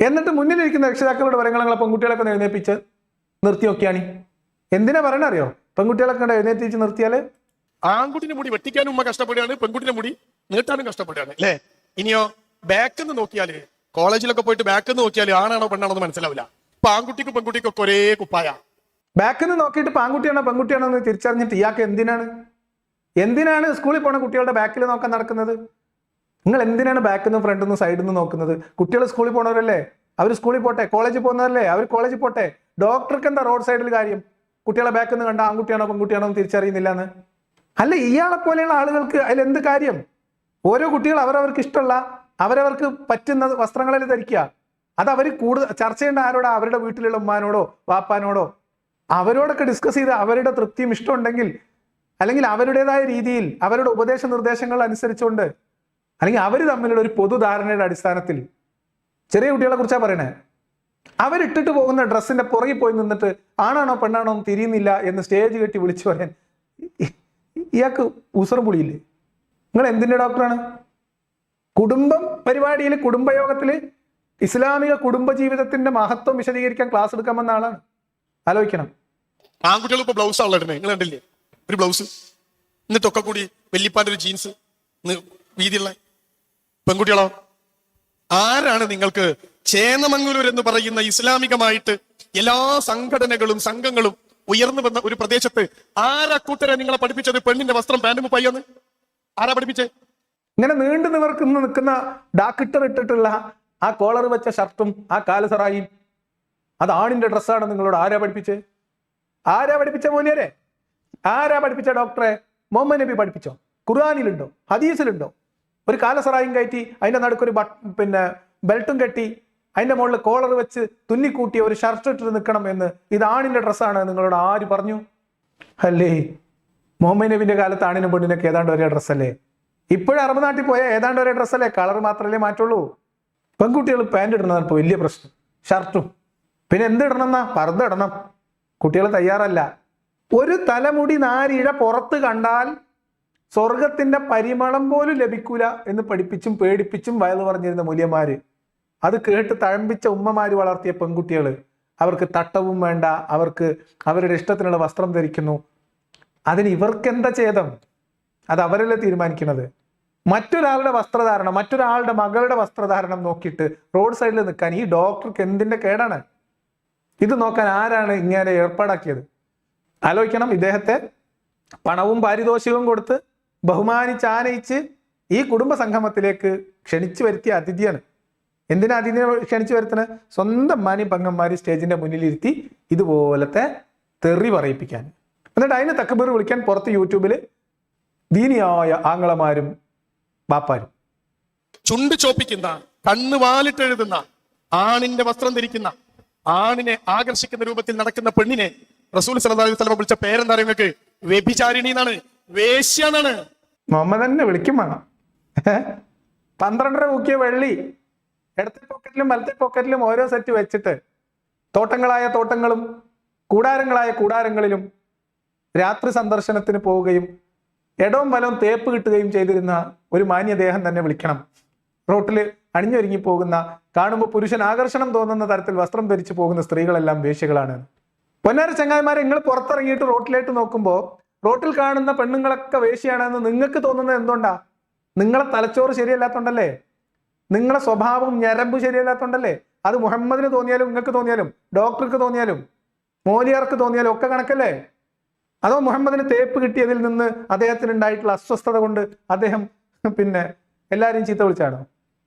എന്നിട്ട് മുന്നിലിരിക്കുന്ന രക്ഷിതാക്കളുടെ പറയുന്നത് പെൺകുട്ടികളൊക്കെ എഴുന്നേപ്പിച്ച് നിർത്തി നോക്കിയാണ്. എന്തിനാ പറയണ അറിയോ? പെൺകുട്ടികളൊക്കെ എഴുന്നേറ്റിച്ച് നിർത്തിയാല് ആൺകുട്ടിന്റെ മുടി വെട്ടിക്കാനും ഉമ്മ കഷ്ടപ്പെടുകയാണ്, പെൺകുട്ടിന്റെ മുടി നീട്ടാനും കഷ്ടപ്പെടുകയാണ് അല്ലേ? ഇനിയോ ബാക്കിൽ നിന്ന് നോക്കിയാല്, കോളേജിലൊക്കെ പോയിട്ട് ബാക്കിൽ നിന്ന് നോക്കിയാല് ആണാണോ പെണ്ണാണോ എന്ന് മനസ്സിലാവില്ല. ഇപ്പൊ ആൺകുട്ടിക്കും പെൺകുട്ടിക്കും ഒക്കെ ഒരേ കുപ്പായ. ബാക്കിൽ നിന്ന് നോക്കിയിട്ട് ആൺകുട്ടിയാണോ പെൺകുട്ടിയാണോ എന്ന് തിരിച്ചറിഞ്ഞിട്ട് ഇയാൾക്ക് എന്തിനാണ് സ്കൂളിൽ പോണ കുട്ടികളുടെ ബാക്കിൽ നോക്കാൻ നടക്കുന്നത്? നിങ്ങൾ എന്തിനാണ് ബാക്കിൽ നിന്നും ഫ്രണ്ടിൽ നിന്നും സൈഡിൽ നിന്ന് നോക്കുന്നത്? കുട്ടികൾ സ്കൂളിൽ പോണവരല്ലേ, അവർ സ്കൂളിൽ പോട്ടെ. കോളേജിൽ പോകുന്നവരല്ലേ, അവർ കോളേജിൽ പോട്ടെ. ഡോക്ടർക്ക് എന്താ റോഡ് സൈഡിൽ കാര്യം? കുട്ടികളെ ബാക്കിൽ നിന്ന് കണ്ട ആൺകുട്ടിയാണോ പെൺകുട്ടിയാണോ എന്ന് തിരിച്ചറിയുന്നില്ല എന്ന്? അല്ല, ഇയാളെ പോലെയുള്ള ആളുകൾക്ക് അതിലെന്ത് കാര്യം? ഓരോ കുട്ടികൾ അവരവർക്ക് ഇഷ്ടമുള്ള അവരവർക്ക് പറ്റുന്ന വസ്ത്രങ്ങളിൽ ധരിക്കുക. അത് അവർ കൂടുതൽ ചർച്ച ചെയ്യേണ്ട ആരോടാ? അവരുടെ വീട്ടിലുള്ള ഉമ്മാനോടോ വാപ്പാനോടോ? അവരോടൊക്കെ ഡിസ്കസ് ചെയ്ത് അവരുടെ തൃപ്തിയും ഇഷ്ടമുണ്ടെങ്കിൽ, അല്ലെങ്കിൽ അവരുടേതായ രീതിയിൽ അവരുടെ ഉപദേശ നിർദ്ദേശങ്ങൾ അനുസരിച്ചുകൊണ്ട്, അല്ലെങ്കിൽ അവർ തമ്മിലുള്ള ഒരു പൊതുധാരണയുടെ അടിസ്ഥാനത്തിൽ, ചെറിയ കുട്ടികളെ കുറിച്ചാണ് പറയണേ, അവരിട്ടിട്ട് പോകുന്ന ഡ്രസ്സിന്റെ പുറകിൽ പോയി നിന്നിട്ട് ആണാണോ പെണ്ണാണോ എന്ന് തിരിയുന്നില്ല എന്ന് സ്റ്റേജ് കെട്ടി വിളിച്ചു പറയാൻ ഇയാൾക്ക് ഉസറും പുളിയില്ലേ? നിങ്ങൾ എന്തിന്റെ ഡോക്ടറാണ്? കുടുംബം പരിപാടിയിൽ, കുടുംബയോഗത്തിൽ ഇസ്ലാമിക കുടുംബജീവിതത്തിന്റെ മഹത്വം വിശദീകരിക്കാൻ ക്ലാസ് എടുക്കാൻ വന്ന ആളാണ്. ആലോചിക്കണം. ആൺകുട്ടികൾ ഇപ്പൊ ബ്ലൗസ് ആണല്ലോ ഇടുന്നത്. നിങ്ങൾ കണ്ടില്ലേ ഒരു ബ്ലൗസ്? എന്നിട്ടൊക്കെ കൂടി വെല്ലിപ്പാന്റെ ഒരു ജീൻസ് വീതിയുള്ള. പെൺകുട്ടികളോ? ആരാണ് നിങ്ങൾക്ക് ചേന്നമംഗലൂർ എന്ന് പറയുന്ന ഇസ്ലാമികമായിട്ട് എല്ലാ സംഘടനകളും സംഘങ്ങളും ഉയർന്നു വന്ന ഒരു പ്രദേശത്ത് ആരാ കൂട്ടരെ നിങ്ങളെ പഠിപ്പിച്ചത് പെണ്ണിന്റെ വസ്ത്രം പാന്റും കുപ്പായെന്ന്? ആരാ പഠിപ്പിച്ചേ? ഇങ്ങനെ നീണ്ടു നിൽക്കുന്ന ഡാക്കിട്ടർ ഇട്ടിട്ടുള്ള ആ കോളർ വെച്ച ഷർട്ടും ആ കാലസറായും അത് ആണിന്റെ ഡ്രസ്സാണ് നിങ്ങളോട് ആരാ പഠിപ്പിച്ചേ? ആരാ പഠിപ്പിച്ച മൂല്യരെ? ആരാ പഠിപ്പിച്ച ഡോക്ടറെ? മുഹമ്മദ് നബി പഠിപ്പിച്ചോ? ഖുർആനിലുണ്ടോ? ഹദീസിലുണ്ടോ? ഒരു കാലസറായും കയറ്റി അതിന്റെ നടുക്കൊരു ബെൽറ്റും കെട്ടി അതിന്റെ മുകളിൽ കോളർ വെച്ച് തുന്നിക്കൂട്ടിയ ഒരു ഷർട്ട് ഇട്ട് നിൽക്കണം എന്ന്, ഇത് ആണിന്റെ ഡ്രസ്സാണ് നിങ്ങളോട് ആര് പറഞ്ഞു? അല്ലേ, മുഹമ്മദ് നബിന്റെ കാലത്ത് ആണിനും പെണ്ണിനൊക്കെ ഏതാണ്ട് ഒരേ ഡ്രസ്സല്ലേ? ഇപ്പോഴും അറബ് നാട്ടിൽ പോയാൽ ഏതാണ്ട് ഒരേ ഡ്രസ്സല്ലേ? കളർ മാത്രമല്ലേ മാറ്റുള്ളൂ. പെൺകുട്ടികൾ പാൻറ് ഇടണമെന്നാണ് ഇപ്പോൾ വലിയ പ്രശ്നം, ഷർട്ടും. പിന്നെ എന്ത് ഇടണം എന്നാ? പർദ്ദ ഇടണം. കുട്ടികൾ തയ്യാറല്ല. ഒരു തലമുടി നാരിഴ പുറത്ത് കണ്ടാൽ സ്വർഗത്തിന്റെ പരിമളം പോലും ലഭിക്കൂല എന്ന് പഠിപ്പിച്ചും പേടിപ്പിച്ചും വയല് പറഞ്ഞിരുന്ന മൂല്യന്മാര് അത് കേട്ട് തഴമ്പിച്ച ഉമ്മമാര് വളർത്തിയ പെൺകുട്ടികൾ, അവർക്ക് തട്ടവും വേണ്ട, അവർക്ക് അവരുടെ ഇഷ്ടത്തിനുള്ള വസ്ത്രം ധരിക്കുന്നു. അതിന് ഇവർക്ക് എന്താ ഛേദം? അത് അവരല്ലേ തീരുമാനിക്കുന്നത്. മറ്റൊരാളുടെ വസ്ത്രധാരണം, മറ്റൊരാളുടെ മകളുടെ വസ്ത്രധാരണം നോക്കിയിട്ട് റോഡ് സൈഡിൽ നിൽക്കാൻ ഈ ഡോക്ടർക്ക് എന്തിന്റെ കേടാണ്? ഇത് നോക്കാൻ ആരാണ് ഇങ്ങനെ ഏർപ്പാടാക്കിയത്? ആലോചിക്കണം. ഇദ്ദേഹത്തെ പണവും പാരിതോഷികവും കൊടുത്ത് ബഹുമാനിച്ച് ആനയിച്ച് ഈ കുടുംബ സംഗമത്തിലേക്ക് ക്ഷണിച്ചു വരുത്തിയ അതിഥിയാണ്. എന്തിനാ അതിഥിയെ ക്ഷണിച്ചു വരുത്തുന്നത്? സ്വന്തം മാനി പങ്ങന്മാര് സ്റ്റേജിന്റെ മുന്നിലിരുത്തി ഇതുപോലത്തെ തെറി പറയിപ്പിക്കാൻ. എന്നിട്ട് അതിന് തക്ബീർ വിളിക്കാൻ പുറത്ത് യൂട്യൂബിൽ ദീനിയായ ആങ്ങളമാരും ബാപ്പാരും. ചുണ്ട് ചോപ്പിക്കുന്ന, കണ്ണ് വാലിട്ടെഴുതുന്ന, ആണിന്റെ വസ്ത്രം ധരിക്കുന്ന, ആണിനെ ആകർഷിക്കുന്ന രൂപത്തിൽ നടക്കുന്ന പെണ്ണിനെ റസൂൽ സല്ലല്ലാഹു അലൈഹി വസല്ലം വിളിച്ച പേരെന്താ നിങ്ങൾക്ക്? വ്യഭിചാരിണി എന്നാണ്, വേശ്യ എന്നാണ്. മുഹമ്മദ് തന്നെ വിളിക്കും വേണം. 12.5 മുക്കിയ വെള്ളി ഇടത്തെ പോക്കറ്റിലും വലത്തെ പോക്കറ്റിലും ഓരോ സെറ്റ് വെച്ചിട്ട് തോട്ടങ്ങളായ തോട്ടങ്ങളും കൂടാരങ്ങളായ കൂടാരങ്ങളിലും രാത്രി സന്ദർശനത്തിന് പോവുകയും ഇടവും വലവും തേപ്പ് കിട്ടുകയും ചെയ്തിരുന്ന ഒരു മാന്യദേഹം തന്നെ വിളിക്കണം. റോട്ടിൽ അണിഞ്ഞൊരുങ്ങി പോകുന്ന, കാണുമ്പോൾ പുരുഷൻ ആകർഷണം തോന്നുന്ന തരത്തിൽ വസ്ത്രം ധരിച്ചു പോകുന്ന സ്ത്രീകളെല്ലാം വേശ്യകളാണ്. പൊന്നാര ചങ്ങായിമാരെ, നിങ്ങൾ പുറത്തിറങ്ങിയിട്ട് റോട്ടിലേക്ക് നോക്കുമ്പോൾ റോട്ടിൽ കാണുന്ന പെണ്ണുങ്ങളൊക്കെ വേശ്യയാണെന്ന് നിങ്ങൾക്ക് തോന്നുന്നത് എന്തുകൊണ്ടാ? നിങ്ങളെ തലച്ചോറ് ശരിയല്ലാത്തോണ്ടല്ലേ? നിങ്ങളെ സ്വഭാവം ഞരമ്പ് ശരിയല്ലാത്തോണ്ടല്ലേ? അത് മുഹമ്മദിന് തോന്നിയാലും നിങ്ങൾക്ക് തോന്നിയാലും ഡോക്ടർക്ക് തോന്നിയാലും മോലിയാർക്ക് തോന്നിയാലും ഒക്കെ കണക്കല്ലേ? അതോ മുഹമ്മദിന് തേപ്പ് കിട്ടിയതിൽ നിന്ന് അദ്ദേഹത്തിന് ഉണ്ടായിട്ടുള്ള അസ്വസ്ഥത കൊണ്ട് അദ്ദേഹം എല്ലാവരെയും ചീത്ത വിളിച്ചാണോ?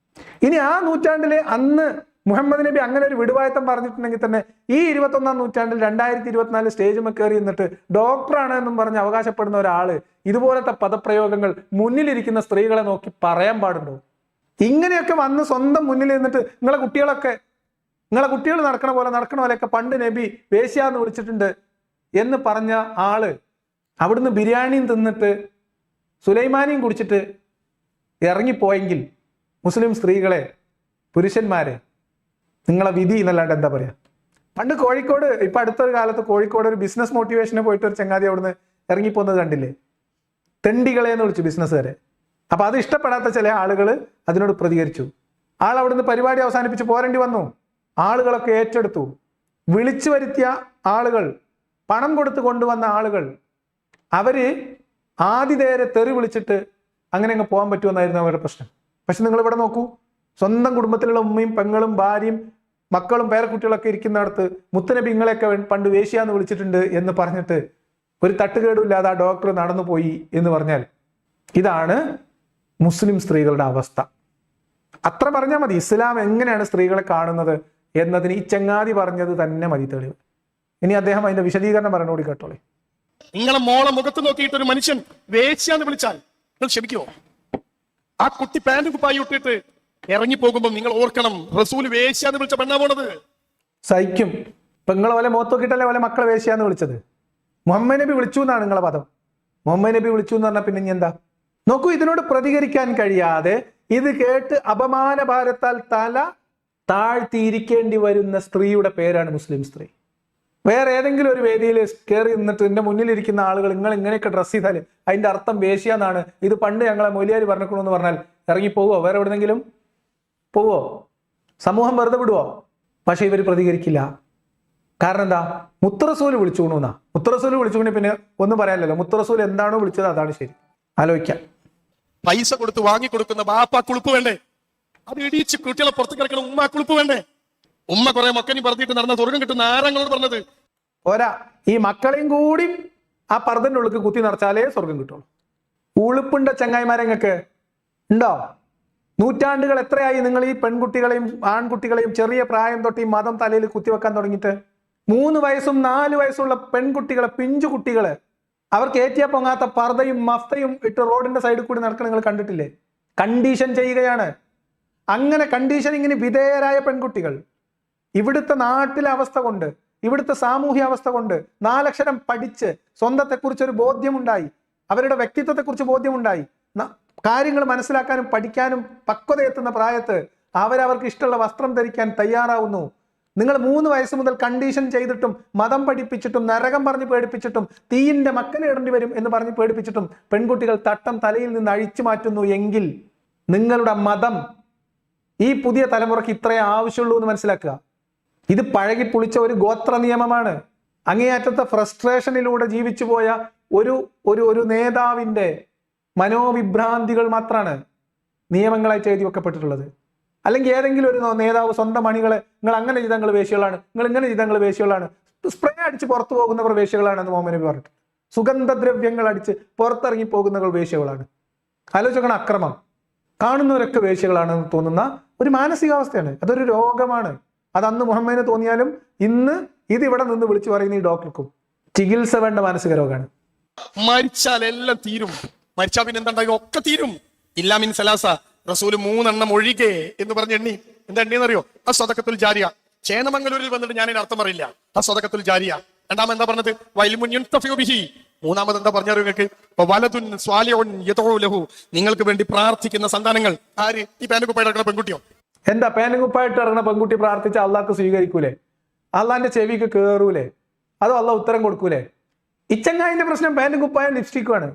ഇനി ആ നൂറ്റാണ്ടിലെ അന്ന് മുഹമ്മദ് നബി അങ്ങനെ ഒരു വിടുവായത്തം പറഞ്ഞിട്ടുണ്ടെങ്കിൽ തന്നെ ഈ 21-ാം നൂറ്റാണ്ടിൽ 2024 സ്റ്റേജുമ കയറി നിന്നിട്ട് ഡോക്ടറാണ് എന്നും പറഞ്ഞ് അവകാശപ്പെടുന്ന ഒരാള് ഇതുപോലത്തെ പദപ്രയോഗങ്ങൾ മുന്നിലിരിക്കുന്ന സ്ത്രീകളെ നോക്കി പറയാൻ പാടുണ്ടോ? ഇങ്ങനെയൊക്കെ വന്ന് സ്വന്തം മുന്നിൽ നിന്നിട്ട് നിങ്ങളെ കുട്ടികൾ നടക്കണ പോലെയൊക്കെ പണ്ട് നബി വേശ്യ എന്ന് വിളിച്ചിട്ടുണ്ട് എന്ന് പറഞ്ഞ ആള് അവിടുന്ന് ബിരിയാണിയും തിന്നിട്ട് സുലൈമാനിയും കുടിച്ചിട്ട് ഇറങ്ങിപ്പോയെങ്കിൽ മുസ്ലിം സ്ത്രീകളെ, പുരുഷന്മാരെ, നിങ്ങളെ വിധി എന്നല്ലാണ്ട് എന്താ പറയാ? പണ്ട് കോഴിക്കോട്, ഇപ്പൊ അടുത്തൊരു കാലത്ത് കോഴിക്കോട് ഒരു ബിസിനസ് മോട്ടിവേഷന് പോയിട്ട് ഒരു ചങ്ങാതി അവിടുന്ന് ഇറങ്ങിപ്പോകുന്നത് കണ്ടില്ലേ? തെണ്ടികളെ എന്ന് വിളിച്ചു ബിസിനസ്സുകാരെ. അപ്പൊ അത് ഇഷ്ടപ്പെടാത്ത ചില ആളുകൾ അതിനോട് പ്രതികരിച്ചു. ആൾ അവിടുന്ന് പരിപാടി അവസാനിപ്പിച്ച് പോരേണ്ടി വന്നു. ആളുകളൊക്കെ ഏറ്റെടുത്തു. വിളിച്ചു വരുത്തിയ ആളുകൾ, പണം കൊടുത്ത് കൊണ്ടുവന്ന ആളുകൾ, അവര് ആതിഥേയരെ തെറി വിളിച്ചിട്ട് അങ്ങനെ അങ്ങ് പോകാൻ പറ്റുമെന്നായിരുന്നു അവരുടെ പ്രശ്നം. പക്ഷെ നിങ്ങൾ ഇവിടെ നോക്കൂ, സ്വന്തം കുടുംബത്തിലുള്ള ഉമ്മയും പെങ്ങളും ഭാര്യയും മക്കളും പേരക്കുട്ടികളൊക്കെ ഇരിക്കുന്നിടത്ത് മുത്തനബി ഇങ്ങളെയൊക്കെ പണ്ട് വേശ്യാന്ന് വിളിച്ചിട്ടുണ്ട് എന്ന് പറഞ്ഞിട്ട് ഒരു തട്ടുകേടുമില്ലാതെ ആ ഡോക്ടർ നടന്നു പോയി എന്ന് പറഞ്ഞാൽ ഇതാണ് മുസ്ലിം സ്ത്രീകളുടെ അവസ്ഥ. അത്ര പറഞ്ഞാൽ മതി. ഇസ്ലാം എങ്ങനെയാണ് സ്ത്രീകളെ കാണുന്നത് എന്നതിന് ഈ ചങ്ങാതി പറഞ്ഞത് തന്നെ മതി തെളിവ്. ഇനി അദ്ദേഹം അതിന്റെ വിശദീകരണം പറഞ്ഞുകൂടി കേട്ടോളെ. നിങ്ങളെ മോളെ മുഖത്ത് നോക്കിയിട്ട് ഒരു മനുഷ്യൻ വേശ്യാന്ന് വിളിച്ചാൽ നിങ്ങൾ ക്ഷമിക്കുമോ? ആ കുട്ടി പാന്റും കുപ്പായി ഇട്ടിട്ട് ഇറങ്ങി പോകുമ്പോൾ നിങ്ങൾ ഓർക്കണം, റസൂല് വേശ്യാന്ന് വിളിച്ച പെണ്ണാ പോണത്. സഹിക്കും. പെങ്ങളെ പോലെ മുഖത്ത് നോക്കിയിട്ടല്ലേ പോലെ മക്കളെ വേശ്യാന്ന് വിളിച്ചത്. മുഹമ്മദ് നബി വിളിച്ചു എന്നാണ് നിങ്ങളെ പദം. മുഹമ്മദ് നബി വിളിച്ചു എന്ന് പറഞ്ഞാൽ പിന്നെ ഇനി എന്താ? നോക്കൂ, ഇതിനോട് പ്രതികരിക്കാൻ കഴിയാതെ ഇത് കേട്ട് അപമാനഭാരത്താൽ തല താഴ്ത്തിയിരിക്കേണ്ടി വരുന്ന സ്ത്രീയുടെ പേരാണ് മുസ്ലിം സ്ത്രീ. വേറെ ഏതെങ്കിലും ഒരു വേദിയിൽ കയറി നിന്നിട്ട് എന്റെ മുന്നിലിരിക്കുന്ന ആളുകൾ നിങ്ങൾ ഇങ്ങനെയൊക്കെ ഡ്രസ്സ് ചെയ്താൽ അതിന്റെ അർത്ഥം വേശ്യാന്നാണ്, ഇത് പണ്ട് ഞങ്ങളെ മൊലിയാരി പറഞ്ഞിക്കണമെന്ന് പറഞ്ഞാൽ ഇറങ്ങി പോവോ? വേറെ എവിടെന്നെങ്കിലും പോവോ? സമൂഹം വെറുതെ വിടുവോ? പക്ഷെ ഇവർ പ്രതികരിക്കില്ല. കാരണം എന്താ? മുത്തറസൂല് വിളിച്ചു കൊണ്ടുവന്നാ. മുത്തറസൂല് വിളിച്ചു കൊണ്ട് പിന്നെ ഒന്നും പറയാനില്ലല്ലോ. മുത്തറസൂൽ എന്താണോ വിളിച്ചത് അതാണ് ശരി. ആലോചിക്കാം. പൈസ കൊടുത്ത് വാങ്ങിക്കൊടുക്കുന്ന ബാപ്പ കുളിപ്പ് വേണ്ടേ? അത് ഇടിച്ച് കുട്ടികളെ പുറത്ത് കിടക്കണം ഉമ്മ കുളിപ്പ് വേണ്ടേ? ഉമ്മ കുറെ മക്കനി പറഞ്ഞിട്ട് നടന്ന സ്വർഗം കിട്ടുന്ന ആരങ്ങളോട് പറഞ്ഞത് പോരാ, ഈ മക്കളെയും കൂടി ആ പർദ്ദന്റെ ഉള്ളിൽ കുത്തി നിറച്ചാലേ സ്വർഗം കിട്ടുള്ളൂ. ഉളുപ്പുണ്ട ചങ്ങായിമാരെങ്ങൾക്ക് ഉണ്ടോ? നൂറ്റാണ്ടുകൾ എത്രയായി നിങ്ങൾ ഈ പെൺകുട്ടികളെയും ആൺകുട്ടികളെയും ചെറിയ പ്രായം തൊട്ട് ഈ മതം തലയിൽ കുത്തിവെക്കാൻ തുടങ്ങിയിട്ട്? 3 വയസ്സും 4 വയസ്സുള്ള പെൺകുട്ടികളെ, പിഞ്ചു കുട്ടികള്, അവർക്ക് ഏറ്റിയാ പൊങ്ങാത്ത പർദ്ദയും മഫ്തയും ഇട്ട് റോഡിന്റെ സൈഡിൽ കൂടി നടക്കണ നിങ്ങൾ കണ്ടിട്ടില്ലേ? കണ്ടീഷൻ ചെയ്യുകയാണ്. അങ്ങനെ കണ്ടീഷനിങ്ങിന് വിധേയരായ പെൺകുട്ടികൾ ഇവിടുത്തെ നാട്ടിലെ അവസ്ഥ കൊണ്ട്, ഇവിടുത്തെ സാമൂഹ്യ അവസ്ഥ കൊണ്ട് 4 അക്ഷരം പഠിച്ച് സ്വന്തത്തെക്കുറിച്ചൊരു ബോധ്യമുണ്ടായി, അവരുടെ വ്യക്തിത്വത്തെക്കുറിച്ച് ബോധ്യമുണ്ടായി, കാര്യങ്ങൾ മനസ്സിലാക്കാനും പഠിക്കാനും പക്വതയെത്തുന്ന പ്രായത്ത് അവരവർക്ക് ഇഷ്ടമുള്ള വസ്ത്രം ധരിക്കാൻ തയ്യാറാവുന്നു. നിങ്ങൾ 3 വയസ്സ് മുതൽ കണ്ടീഷൻ ചെയ്തിട്ടും മതം പഠിപ്പിച്ചിട്ടും നരകം പറഞ്ഞ് പേടിപ്പിച്ചിട്ടും തീയിന്റെ മക്കനെ ഇടേണ്ടി വരും എന്ന് പറഞ്ഞ് പേടിപ്പിച്ചിട്ടും പെൺകുട്ടികൾ തട്ടം തലയിൽ നിന്ന് അഴിച്ചു മാറ്റുന്നു എങ്കിൽ നിങ്ങളുടെ മതം ഈ പുതിയ തലമുറയ്ക്ക് ഇത്രയേ ആവശ്യമുള്ളൂ എന്ന് മനസ്സിലാക്കുക. ഇത് പഴകി പുളിച്ച ഒരു ഗോത്ര നിയമമാണ്. അങ്ങേയറ്റത്തെ ഫ്രസ്ട്രേഷനിലൂടെ ജീവിച്ചു പോയ ഒരു ഒരു ഒരു നേതാവിൻ്റെ മനോവിഭ്രാന്തികൾ മാത്രമാണ് നിയമങ്ങളായിട്ട് എഴുതി വെക്കപ്പെട്ടിട്ടുള്ളത്. അല്ലെങ്കിൽ ഏതെങ്കിലും ഒരു നേതാവ് സ്വന്തം അണികളെ നിങ്ങൾ അങ്ങനെ ചെയ്ത നിങ്ങൾ വേശ്യകളാണ്, നിങ്ങൾ ഇങ്ങനെ ചെയ്ത നിങ്ങൾ വേശ്യകളാണ്, സ്പ്രേ അടിച്ച് പുറത്തു പോകുന്നവർ വേശ്യകളാണെന്ന് മുഹമ്മദ് നബി പറഞ്ഞിട്ട്, സുഗന്ധദ്രവ്യങ്ങൾ അടിച്ച് പുറത്തിറങ്ങി പോകുന്നവർ വേശ്യകളാണ്. ആലോചിക്കണം, അക്രമം കാണുന്നവരൊക്കെ വേശ്യകളാണെന്ന് തോന്നുന്ന ഒരു മാനസികാവസ്ഥയാണ്. അതൊരു രോഗമാണ്. അത് അന്ന് മുഹമ്മദിന് തോന്നിയാലും ഇന്ന് ഇത് ഇവിടെ നിന്ന് വിളിച്ചു പറയുന്ന ഈ ഡോക്ടർക്കും ചികിത്സ വേണ്ട മാനസിക രോഗമാണ്. മരിച്ചാൽ എല്ലാം തീരും, മരിച്ചാൽ പിന്നെ എന്താ ഒക്കെ തീരും. ഇല്ലാമിൻ സലാസ, റസൂല് 3 എണ്ണം ഒഴികെ എന്ന് പറഞ്ഞ എണ്ണി. എന്താ എണ്ണിയെന്നറിയോ? ആ സ്വതക്കത്തുൽ ജാരിയ. ചേന്നമംഗലൂരിൽ വന്നിട്ട് ഞാൻ ഇതിന് അർത്ഥം പറയില്ല. ആ സ്വതക്കത്തുൽ ജാരിയ. രണ്ടാമത് എന്താ പറഞ്ഞത്? വൈൽമുൻയുൻതഫിഉ. മൂന്നാമത് എന്താ പറഞ്ഞാൽ നിങ്ങൾക്ക് വലതുൻ സ്വാലിഹുൻ യദഉ ലഹു, നിങ്ങൾക്ക് വേണ്ടി പ്രാർത്ഥിക്കുന്ന സന്താനങ്ങൾ. ആര്? ഈ പാനുകുപ്പായിട്ട് നടക്കുന്ന പെൺകുട്ടിയോ? എന്താ പാനുകുപ്പായിട്ട് ഇറങ്ങുന്ന പെൺകുട്ടി പ്രാർത്ഥിച്ച അള്ളാഹ്ക്ക് സ്വീകരിക്കൂലേ? അള്ളാന്റെ ചെവിക്ക് കേറൂലേ? അതോ അള്ളാഹ് ഉത്തരം കൊടുക്കൂലേ? ഇച്ചങ്ങായിന്റെ പ്രശ്നം പാന്റും കുപ്പായം ലിപ്സ്റ്റിക്കുമാണ്.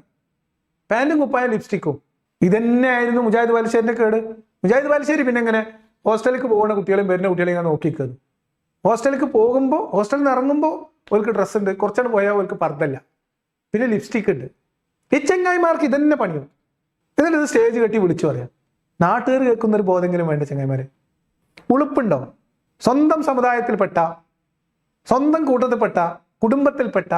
പാന്റും കുപ്പായം ലിപ്സ്റ്റിക്കും ഇതന്നെയായിരുന്നു മുജാഹിദ് ബാലുശ്ശേരിന്റെ കേട്. മുജാഹിദ് ബാലുശ്ശേരി പിന്നെ എങ്ങനെ ഹോസ്റ്റലിലേക്ക് പോകുന്ന കുട്ടികളെയും വരുന്ന കുട്ടികളെയും ഞാൻ നോക്കിക്കുന്നത്. ഹോസ്റ്റലിലേക്ക് പോകുമ്പോൾ, ഹോസ്റ്റലിൽ നിന്ന് ഇറങ്ങുമ്പോൾ അവർക്ക് ഡ്രസ്സ് ഉണ്ട്, കുറച്ചാണ് പോയാൽ അവർക്ക് പർദ്ദല്ല, പിന്നെ ലിപ്സ്റ്റിക് ഉണ്ട്. ഈ ചെങ്ങായിമാർക്ക് ഇതന്നെ പണിയും. എന്നിട്ട് ഇത് സ്റ്റേജ് കെട്ടി വിളിച്ചു പറയാം. നാട്ടുകാർ കേൾക്കുന്ന ഒരു ബോധെങ്കിലും വേണ്ട ചെങ്ങായിമാരെ. ഉളുപ്പുണ്ടോ? സ്വന്തം സമുദായത്തിൽപ്പെട്ട, സ്വന്തം കൂട്ടത്തിൽപ്പെട്ട, കുടുംബത്തിൽപ്പെട്ട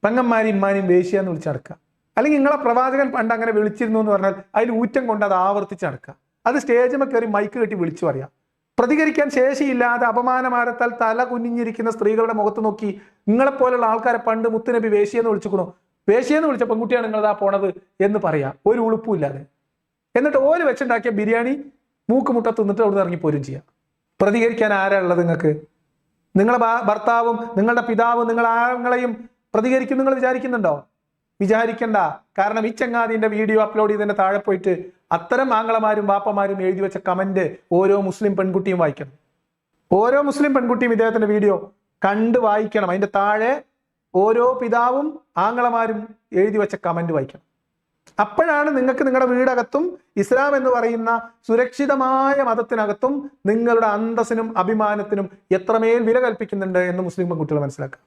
പെങ്ങന്മാരെയും ഇമ്മാനെയും വേശ്യ എന്ന് വിളിച്ച് നടക്കുക. അല്ലെങ്കിൽ നിങ്ങളെ പ്രവാചകൻ പണ്ട് അങ്ങനെ വിളിച്ചിരുന്നു എന്ന് പറഞ്ഞാൽ അതിൽ ഊറ്റം കൊണ്ട് അത് ആവർത്തിച്ച് നടക്കുക. അത് സ്റ്റേജിൽ കയറി മൈക്ക് കെട്ടി വിളിച്ചു പറയാം. പ്രതികരിക്കാൻ ശേഷിയില്ലാതെ അപമാനമാരത്താൽ തല കുനിഞ്ഞിരിക്കുന്ന സ്ത്രീകളുടെ മുഖത്ത് നോക്കി നിങ്ങളെപ്പോലുള്ള ആൾക്കാരെ പണ്ട് മുത്തുനബി വേശ്യെന്ന് വിളിച്ചുക്കണോ, വേശ്യെന്ന് വിളിച്ച പെൺകുട്ടിയാണ് നിങ്ങളതാ പോണത് എന്ന് പറയാം, ഒരു ഉളുപ്പുമില്ലാതെ. എന്നിട്ട് ഓല് വെച്ചുണ്ടാക്കിയ ബിരിയാണി മൂക്കുമുട്ട തിന്നിട്ട് അവിടെ നിന്ന് ഇറങ്ങിപ്പോരും ചെയ്യാം. പ്രതികരിക്കാൻ ആരാ ഉള്ളത് നിങ്ങൾക്ക്? നിങ്ങളെ ഭർത്താവും നിങ്ങളുടെ പിതാവും നിങ്ങളെയും പ്രതികരിക്കും നിങ്ങൾ വിചാരിക്കുന്നുണ്ടോ? വിചാരിക്കണ്ട. കാരണം ഈ ചങ്ങാതിന്റെ വീഡിയോ അപ്ലോഡ് ചെയ്തതിന്റെ താഴെ പോയിട്ട് അത്തരം ആങ്ങളമാരും വാപ്പമാരും എഴുതി വെച്ച കമന്റ് ഓരോ മുസ്ലിം പെൺകുട്ടിയും വായിക്കണം. ഓരോ മുസ്ലിം പെൺകുട്ടിയും ഇദ്ദേഹത്തിന്റെ വീഡിയോ കണ്ട് വായിക്കണം. അതിന്റെ താഴെ ഓരോ പിതാവും ആങ്ങളമാരും എഴുതി വെച്ച കമന്റ് വായിക്കണം. അപ്പോഴാണ് നിങ്ങൾക്ക് നിങ്ങളുടെ വീടകത്തും ഇസ്ലാം എന്ന് പറയുന്ന സുരക്ഷിതമായ മതത്തിനകത്തും നിങ്ങളുടെ അന്തസ്സിനും അഭിമാനത്തിനും എത്രമേൽ വില കൽപ്പിക്കുന്നുണ്ട് എന്ന് മുസ്ലിം പെൺകുട്ടികൾ മനസ്സിലാക്കുക,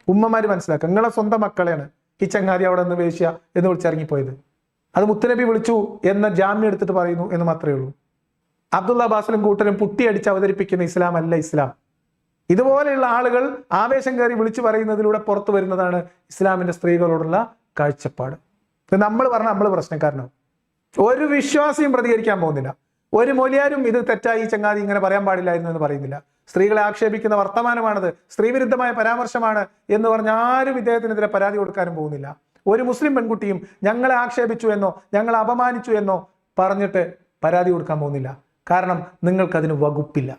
ഉമ്മമാര് മനസ്സിലാക്കുക. നിങ്ങളെ സ്വന്തം മക്കളെയാണ് ഈ ചങ്ങാതി അവിടെ നിന്ന് വേശ്യ എന്ന് വിളിച്ചിറങ്ങിപ്പോയത്. അത് മുത്തുനബി വിളിച്ചു എന്ന ജാമ്യം എടുത്തിട്ട് പറയുന്നു എന്ന് മാത്രമേ ഉള്ളൂ. അബ്ദുള്ള അബ്ബാസിലും കൂട്ടരും പുട്ടിയടിച്ച് അവതരിപ്പിക്കുന്ന ഇസ്ലാം അല്ല ഇസ്ലാം. ഇതുപോലെയുള്ള ആളുകൾ ആവേശം കയറി വിളിച്ചു പറയുന്നതിലൂടെ പുറത്തു വരുന്നതാണ് ഇസ്ലാമിന്റെ സ്ത്രീകളോടുള്ള കാഴ്ചപ്പാട്. നമ്മൾ പ്രശ്നക്കാരനാവും. ഒരു വിശ്വാസിയും പ്രതികരിക്കാൻ പോകുന്നില്ല. ഒരു മൊലിയാരും ഇത് തെറ്റായി ചങ്ങാതി ഇങ്ങനെ പറയാൻ പാടില്ലായിരുന്നു എന്ന് പറയുന്നില്ല. സ്ത്രീകളെ ആക്ഷേപിക്കുന്ന വർത്തമാനമാണത്, സ്ത്രീവിരുദ്ധമായ പരാമർശമാണ് എന്ന് പറഞ്ഞ ആരും ഇദ്ദേഹത്തിനെതിരെ പരാതി കൊടുക്കാനും പോകുന്നില്ല. ഒരു മുസ്ലിം പെൺകുട്ടിയും ഞങ്ങളെ ആക്ഷേപിച്ചു എന്നോ ഞങ്ങളെ അപമാനിച്ചു എന്നോ പറഞ്ഞിട്ട് പരാതി കൊടുക്കാൻ പോകുന്നില്ല. കാരണം നിങ്ങൾക്കതിന് വകുപ്പില്ല.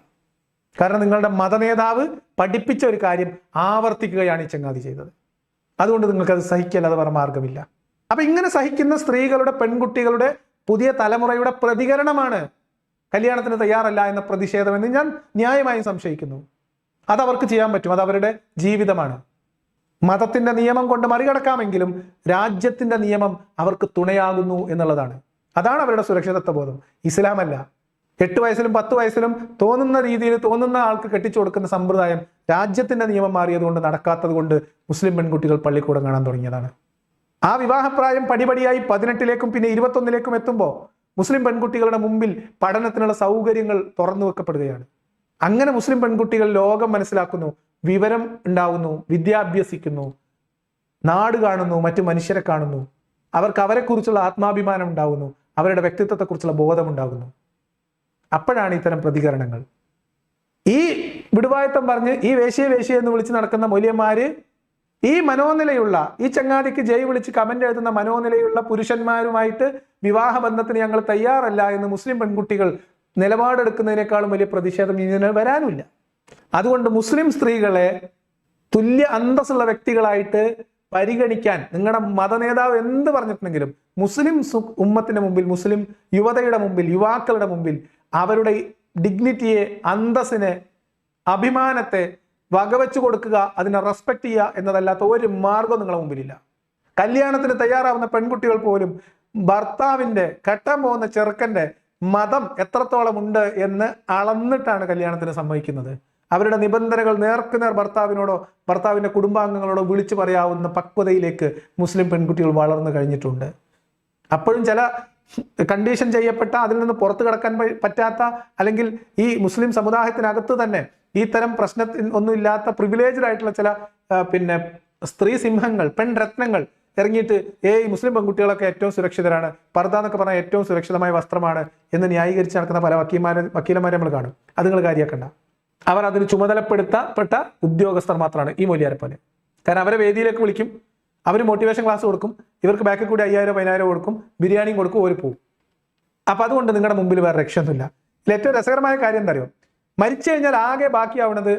കാരണം നിങ്ങളുടെ മതനേതാവ് പഠിപ്പിച്ച ഒരു കാര്യം ആവർത്തിക്കുകയാണ് ഈ ചങ്ങാതി ചെയ്തത്. അതുകൊണ്ട് നിങ്ങൾക്കത് സഹിക്കല്ലാതെ വേറെ മാർഗമില്ല. അപ്പൊ ഇങ്ങനെ സഹിക്കുന്ന സ്ത്രീകളുടെ, പെൺകുട്ടികളുടെ, പുതിയ തലമുറയുടെ പ്രതികരണമാണ് കല്യാണത്തിന് തയ്യാറല്ല എന്ന പ്രതിഷേധമെന്ന് ഞാൻ ന്യായമായും സംശയിക്കുന്നു. അതവർക്ക് ചെയ്യാൻ പറ്റും, അത് അവരുടെ ജീവിതമാണ്. മതത്തിന്റെ നിയമം കൊണ്ട് മറികടക്കാമെങ്കിലും രാജ്യത്തിന്റെ നിയമം അവർക്ക് തുണയാകുന്നു എന്നുള്ളതാണ്. അതാണ് അവരുടെ സുരക്ഷിതത്വ ബോധം. ഇസ്ലാമല്ല. 8 വയസ്സിലും 10 വയസ്സിലും തോന്നുന്ന രീതിയിൽ തോന്നുന്ന ആൾക്ക് കെട്ടിച്ചു കൊടുക്കുന്ന സമ്പ്രദായം രാജ്യത്തിന്റെ നിയമം മാറിയതുകൊണ്ട് നടക്കാത്തത് കൊണ്ട് മുസ്ലിം പെൺകുട്ടികൾ പള്ളിക്കൂടം കാണാൻ തുടങ്ങിയതാണ്. ആ വിവാഹപ്രായം പടിപടിയായി 18ലേക്കും പിന്നെ 21ലേക്കും എത്തുമ്പോൾ മുസ്ലിം പെൺകുട്ടികളുടെ മുമ്പിൽ പഠനത്തിനുള്ള സൗകര്യങ്ങൾ തുറന്നു വെക്കപ്പെടുകയാണ്. അങ്ങനെ മുസ്ലിം പെൺകുട്ടികൾ ലോകം മനസ്സിലാക്കുന്നു, വിവരം ഉണ്ടാവുന്നു, വിദ്യാഭ്യസിക്കുന്നു, നാട് കാണുന്നു, മറ്റു മനുഷ്യരെ കാണുന്നു. അവർക്ക് അവരെക്കുറിച്ചുള്ള ആത്മാഭിമാനം ഉണ്ടാകുന്നു, അവരുടെ വ്യക്തിത്വത്തെക്കുറിച്ചുള്ള ബോധമുണ്ടാകുന്നു. അപ്പോഴാണ് ഇത്തരം പ്രതികരണങ്ങൾ. ഈ വിടുവായത്തം പറഞ്ഞ് ഈ വേശ്യ എന്ന് വിളിച്ച് നടക്കുന്ന മൊലിയന്മാര്, ഈ മനോനിലയുള്ള, ഈ ചങ്ങാതിക്ക് ജയ് വിളിച്ച് കമന്റ് എഴുതുന്ന മനോനിലയുള്ള പുരുഷന്മാരുമായിട്ട് വിവാഹബന്ധത്തിന് ഞങ്ങൾ തയ്യാറല്ല എന്ന് മുസ്ലിം പെൺകുട്ടികൾ നിലപാടെടുക്കുന്നതിനേക്കാളും വലിയ പ്രതിഷേധം ഇതിന് വരാനുമില്ല. അതുകൊണ്ട് മുസ്ലിം സ്ത്രീകളെ തുല്യ അന്തസ്സുള്ള വ്യക്തികളായിട്ട് പരിഗണിക്കാൻ നിങ്ങളുടെ മതനേതാവ് എന്ത് പറഞ്ഞിട്ടുണ്ടെങ്കിലും മുസ്ലിം ഉമ്മത്തിന്റെ മുമ്പിൽ, മുസ്ലിം യുവതയുടെ മുമ്പിൽ, യുവാക്കളുടെ മുമ്പിൽ അവരുടെ ഡിഗ്നിറ്റിയെ, അന്തസ്സിനെ, അഭിമാനത്തെ വകവെച്ചു കൊടുക്കുക, അതിനെ റെസ്പെക്ട് ചെയ്യുക എന്നതല്ലാത്ത ഒരു മാർഗവും നിങ്ങളുടെ മുമ്പിലില്ല. കല്യാണത്തിന് തയ്യാറാവുന്ന പെൺകുട്ടികൾ പോലും ഭർത്താവിന്റെ, കെട്ടാൻ പോകുന്ന ചെറുക്കന്റെ മതം എത്രത്തോളം ഉണ്ട് എന്ന് അളന്നിട്ടാണ് കല്യാണത്തിന് സമ്മതിക്കുന്നത്. അവരുടെ നിബന്ധനകൾ നേർക്കുനേർ ഭർത്താവിനോടോ ഭർത്താവിന്റെ കുടുംബാംഗങ്ങളോടോ വിളിച്ചു പറയാവുന്ന പക്വതയിലേക്ക് മുസ്ലിം പെൺകുട്ടികൾ വളർന്നു കഴിഞ്ഞിട്ടുണ്ട്. അപ്പോഴും ചില കണ്ടീഷൻ ചെയ്യപ്പെട്ട, അതിൽ നിന്ന് പുറത്തു കടക്കാൻ പറ്റാത്ത, അല്ലെങ്കിൽ ഈ മുസ്ലിം സമുദായത്തിനകത്ത് തന്നെ ഈ തരം പ്രശ്നത്തിൽ ഒന്നുമില്ലാത്ത പ്രിവിലേജ്ഡ് ആയിട്ടുള്ള ചില സ്ത്രീ സിംഹങ്ങൾ, പെൺരത്നങ്ങൾ ഇറങ്ങിയിട്ട് ഈ മുസ്ലിം പെൺകുട്ടികളൊക്കെ ഏറ്റവും സുരക്ഷിതരാണ്, പർദ്ദ എന്നൊക്കെ പറഞ്ഞാൽ ഏറ്റവും സുരക്ഷിതമായ വസ്ത്രമാണ് എന്ന് ന്യായീകരിച്ച് നടക്കുന്ന പല വക്കീലന്മാരെ നമ്മൾ കാണും. അത് നിങ്ങൾ കാര്യമാക്കണ്ട. അവർ അതിന് ചുമതലപ്പെടുത്തപ്പെട്ട ഉദ്യോഗസ്ഥർ മാത്രമാണ് ഈ മൊലിയാരെ പോലെ. കാരണം അവരെ വേദിയിലേക്ക് വിളിക്കും, അവർ മോട്ടിവേഷൻ ക്ലാസ് കൊടുക്കും, ഇവർക്ക് ബാക്കിൽ കൂടി 5000-10,000 കൊടുക്കും, ബിരിയാണിയും കൊടുക്കും, ഓര് പോവും. അപ്പൊ അതുകൊണ്ട് നിങ്ങളുടെ മുമ്പിൽ വേറെ രക്ഷയൊന്നുമില്ല. ഇതിൽ ഏറ്റവും രസകരമായ കാര്യം എന്താ അറിയോ? മരിച്ചു കഴിഞ്ഞാൽ ആകെ ബാക്കിയാവുന്നത്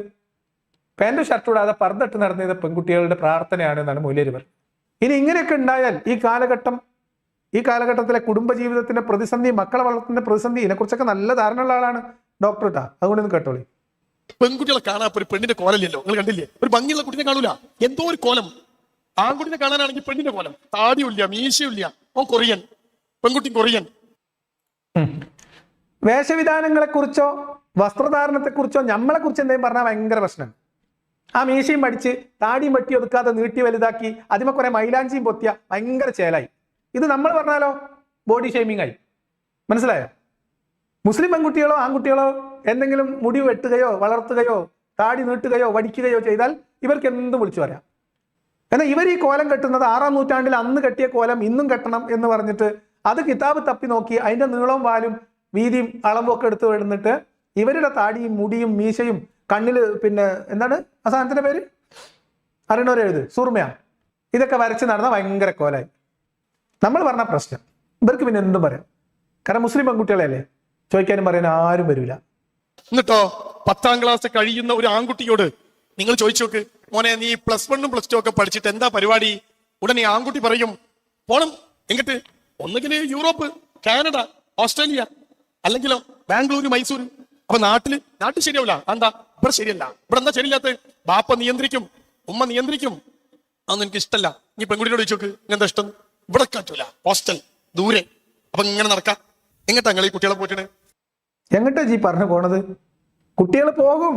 പാൻറ് ഷർട്ട് ഇടാതെ പർദ്ദട്ട് നടന്നിരുന്ന പെൺകുട്ടികളുടെ പ്രാർത്ഥനയാണ് എന്നാണ് മൊലിയർ പറഞ്ഞത്. ഇനി ഇങ്ങനെയൊക്കെ ഉണ്ടായാൽ ഈ കാലഘട്ടത്തിലെ കുടുംബജീവിതത്തിന്റെ പ്രതിസന്ധി, മക്കളെ വളർത്തുന്ന പ്രതിസന്ധി, ഇതിനെക്കുറിച്ചൊക്കെ നല്ല ധാരണ ഉള്ള ആളാണ് ഡോക്ടർ ഇട്ടാ. അതുകൊണ്ട് ഒന്ന് കേട്ടോളി. പെൺകുട്ടികളെ കാണാൻ ഒരു പെണ്ണിന്റെ കോലല്ലോ, നിങ്ങൾ കണ്ടില്ലേ? ഒരു ഭംഗിയുള്ള കുട്ടിനെ കാണൂല, എന്തോ ഒരു കോലം. ആൺകുട്ടിനെ കാണാനാണെങ്കിൽ പെണ്ണിന്റെ കോലം, താടിയില്ല, മീശയില്ല, ഓൻ കൊറിയൻ, പെൺകുട്ടി കൊറിയൻ. വേഷവിധാനങ്ങളെ കുറിച്ചോ വസ്ത്രധാരണത്തെ കുറിച്ചോ നമ്മളെ കുറിച്ച് എന്തെങ്കിലും പറഞ്ഞാൽ ഭയങ്കര പ്രശ്നം. ആ മീശയും പഠിച്ച് താടിയും വെട്ടി ഒതുക്കാതെ നീട്ടി വലുതാക്കി അതിമ കുറെ മൈലാഞ്ചിയും പൊത്തിയ ഭയങ്കര ചേലായി. ഇത് നമ്മൾ പറഞ്ഞാലോ ബോഡി ഷെയ്മിങ് ആയി. മനസ്സിലായോ? മുസ്ലിം പെൺകുട്ടികളോ ആൺകുട്ടികളോ എന്തെങ്കിലും മുടി വെട്ടുകയോ വളർത്തുകയോ താടി നീട്ടുകയോ വടിക്കുകയോ ചെയ്താൽ ഇവർക്ക് എന്തും വിളിച്ചു പറയാം. എന്നാൽ ഇവർ ഈ കോലം കെട്ടുന്നത് 6-ാം നൂറ്റാണ്ടിൽ അന്ന് കെട്ടിയ കോലം ഇന്നും കെട്ടണം എന്ന് പറഞ്ഞിട്ട് അത് കിതാബ് തപ്പി നോക്കി അതിന്റെ നീളവും വാലും വീതിയും അളവും ഒക്കെ എടുത്ത് വിടുന്നിട്ട് ഇവരുടെ താടിയും മുടിയും മീശയും കണ്ണിൽ എന്താണ് ആ സാധനത്തിന്റെ പേര് അറിയണവരെഴുത്, സൂർമയാ, ഇതൊക്കെ വരച്ച് നടന്ന ഭയങ്കര കോലായി. നമ്മൾ പറഞ്ഞ പ്രശ്നം ഇവർക്ക് പിന്നെ എന്തും പറയാം. കാരണം മുസ്ലിം പെൺകുട്ടികളെയല്ലേ, ചോദിക്കാനും പറയാനും ആരും വരില്ല. എന്നിട്ടോ 10ാം ക്ലാസ് കഴിയുന്ന ഒരു ആൺകുട്ടിയോട് നിങ്ങൾ ചോദിച്ചു നോക്ക്, മോനെ നീ +1ഉം +2 ഒക്കെ പഠിച്ചിട്ട് എന്താ പരിപാടി? ഉടനെ ആൺകുട്ടി പറയും പോണം എങ്ങട്ട്, ഒന്നുകിൽ യൂറോപ്പ്, കാനഡ, ഓസ്ട്രേലിയ, അല്ലെങ്കിലോ ബാംഗ്ലൂര്, മൈസൂർ. അപ്പൊ നാട്ടിൽ ശരിയാവില്ല. എന്താ ഇവിടെ ശരിയല്ല? ഇവിടെ എന്താ ശരിയില്ലാത്ത? ബാപ്പ നിയന്ത്രിക്കും, ഉമ്മ നിയന്ത്രിക്കും, അതൊന്നും എനിക്ക് ഇഷ്ടമല്ല. നീ പെൺകുട്ടിയോട് ചോദിച്ചോക്ക് എന്താ ഇഷ്ടം? ഇവിടെ കാറ്റൂല, ഹോസ്റ്റൽ ദൂരെ. അപ്പൊ ഇങ്ങനെ നടക്കാം. എങ്ങട്ടാ നിങ്ങൾ ഈ കുട്ടികളെ പോയിട്ടാണ്? എങ്ങട്ടാ ജി പറഞ്ഞു പോണത്? കുട്ടികൾ പോകും.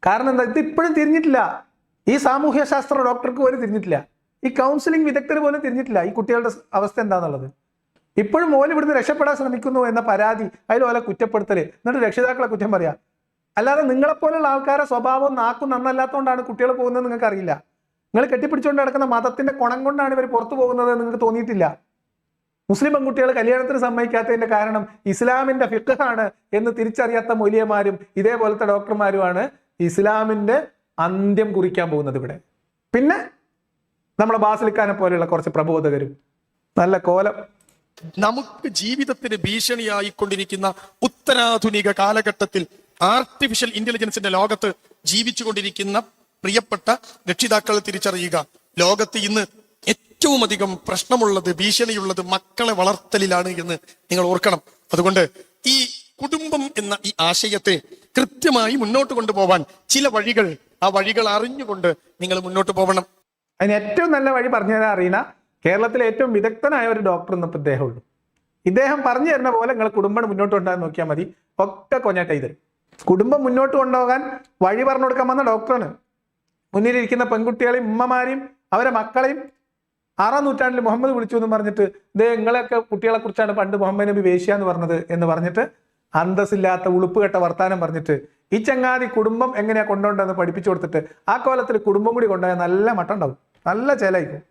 കാരണം എന്താ, ഇത് ഇപ്പോഴും തിരിഞ്ഞിട്ടില്ല. ഈ സാമൂഹ്യ ശാസ്ത്ര ഡോക്ടർക്ക് പോലും തിരിഞ്ഞിട്ടില്ല. ഈ കൗൺസിലിംഗ് വിദഗ്ധർ പോലും തിരിഞ്ഞിട്ടില്ല ഈ കുട്ടികളുടെ അവസ്ഥ എന്താന്നുള്ളത്. ഇപ്പോഴും ഓല് ഇവിടുന്ന് രക്ഷപ്പെടാൻ ശ്രമിക്കുന്നു എന്ന പരാതി, അതിൽ ഓലെ കുറ്റപ്പെടുത്തല്, എന്നിട്ട് രക്ഷിതാക്കളെ കുറ്റം പറയാ. അല്ലാതെ നിങ്ങളെപ്പോലുള്ള ആൾക്കാരെ സ്വഭാവം നാക്കും നന്നല്ലാത്തതുകൊണ്ടാണ് കുട്ടികൾ പോകുന്നത് നിങ്ങൾക്ക് അറിയില്ല. നിങ്ങൾ കെട്ടിപ്പിടിച്ചുകൊണ്ട് നടക്കുന്ന മതത്തിന്റെ കുണം കൊണ്ടാണ് ഇവർ പുറത്തു പോകുന്നത് നിങ്ങൾക്ക് തോന്നിയിട്ടില്ല. മുസ്ലിം പെൺകുട്ടികൾ കല്യാണത്തിന് സമ്മതിക്കാത്തതിന്റെ കാരണം ഇസ്ലാമിന്റെ ഫിഖ്ഹാണ് എന്ന് തിരിച്ചറിയാത്ത മൗലിയമാരും ഇതേപോലത്തെ ഡോക്ടർമാരുമാണ് ഇസ്ലാമിന്റെ അന്ത്യം കുറിക്കാൻ പോകുന്നത് ഇവിടെ. പിന്നെ നമ്മളെ ബാസിലിക്കാനെ പോലെയുള്ള കുറച്ച് പ്രബോധകരും നല്ല കോലം. നമുക്ക് ജീവിതത്തിന് ഭീഷണിയായിക്കൊണ്ടിരിക്കുന്ന ഉത്തരാധുനിക കാലഘട്ടത്തിൽ ആർട്ടിഫിഷ്യൽ ഇന്റലിജൻസിന്റെ ലോകത്ത് ജീവിച്ചുകൊണ്ടിരിക്കുന്ന പ്രിയപ്പെട്ട രക്ഷിതാക്കൾ തിരിച്ചറിയുക, ലോകത്ത് ഇന്ന് ഏറ്റവും അധികം പ്രശ്നമുള്ളത്, ഭീഷണിയുള്ളത് മക്കളെ വളർത്തലിലാണ് എന്ന് നിങ്ങൾ ഓർക്കണം. അതുകൊണ്ട് ഈ കുടുംബം എന്ന ഈ ആശയത്തെ കൃത്യമായി മുന്നോട്ട് കൊണ്ടുപോവാൻ ചില വഴികൾ, ആ വഴികൾ അറിഞ്ഞുകൊണ്ട് നിങ്ങൾ മുന്നോട്ട് പോകണം. അതിന് ഏറ്റവും നല്ല വഴി പറഞ്ഞു തരാൻ അറിയുന്ന കേരളത്തിലെ ഏറ്റവും വിദഗ്ധനായ ഒരു ഡോക്ടർ ഇന്നിപ്പോൾ ഇദ്ദേഹം ഉള്ളൂ. ഇദ്ദേഹം പറഞ്ഞു തരുന്ന പോലെ നിങ്ങൾ കുടുംബം മുന്നോട്ട് കൊണ്ടുപോകാൻ നോക്കിയാൽ മതി. ഒക്കെ കൊഞ്ഞാട്ട ഇത് കുടുംബം മുന്നോട്ട് കൊണ്ടുപോകാൻ വഴി പറഞ്ഞു കൊടുക്കാൻ വന്ന ഡോക്ടറാണ്. മുന്നിലിരിക്കുന്ന പെൺകുട്ടികളെയും ഉമ്മമാരെയും അവരെ മക്കളെയും 6-ാം നൂറ്റാണ്ടിൽ മുഹമ്മദ് വിളിച്ചു എന്ന് പറഞ്ഞിട്ട് നിങ്ങളെയൊക്കെ കുട്ടികളെ കുറിച്ചാണ് പണ്ട് മുഹമ്മദ് നബി വേശ്യ എന്ന് പറഞ്ഞത് എന്ന് പറഞ്ഞിട്ട് അന്തസ്സില്ലാത്ത ഉളുപ്പ് കെട്ട വർത്താനം പറഞ്ഞിട്ട് ഈ ചങ്ങാതി കുടുംബം എങ്ങനെയാ കൊണ്ടുപോകേണ്ടതെന്ന് പഠിപ്പിച്ചു കൊടുത്തിട്ട് ആ കോലത്തിൽ കുടുംബം കൂടി കൊണ്ടുപോയാൽ നല്ല മട്ടം ഉണ്ടാവും, നല്ല ചേലായിരിക്കും.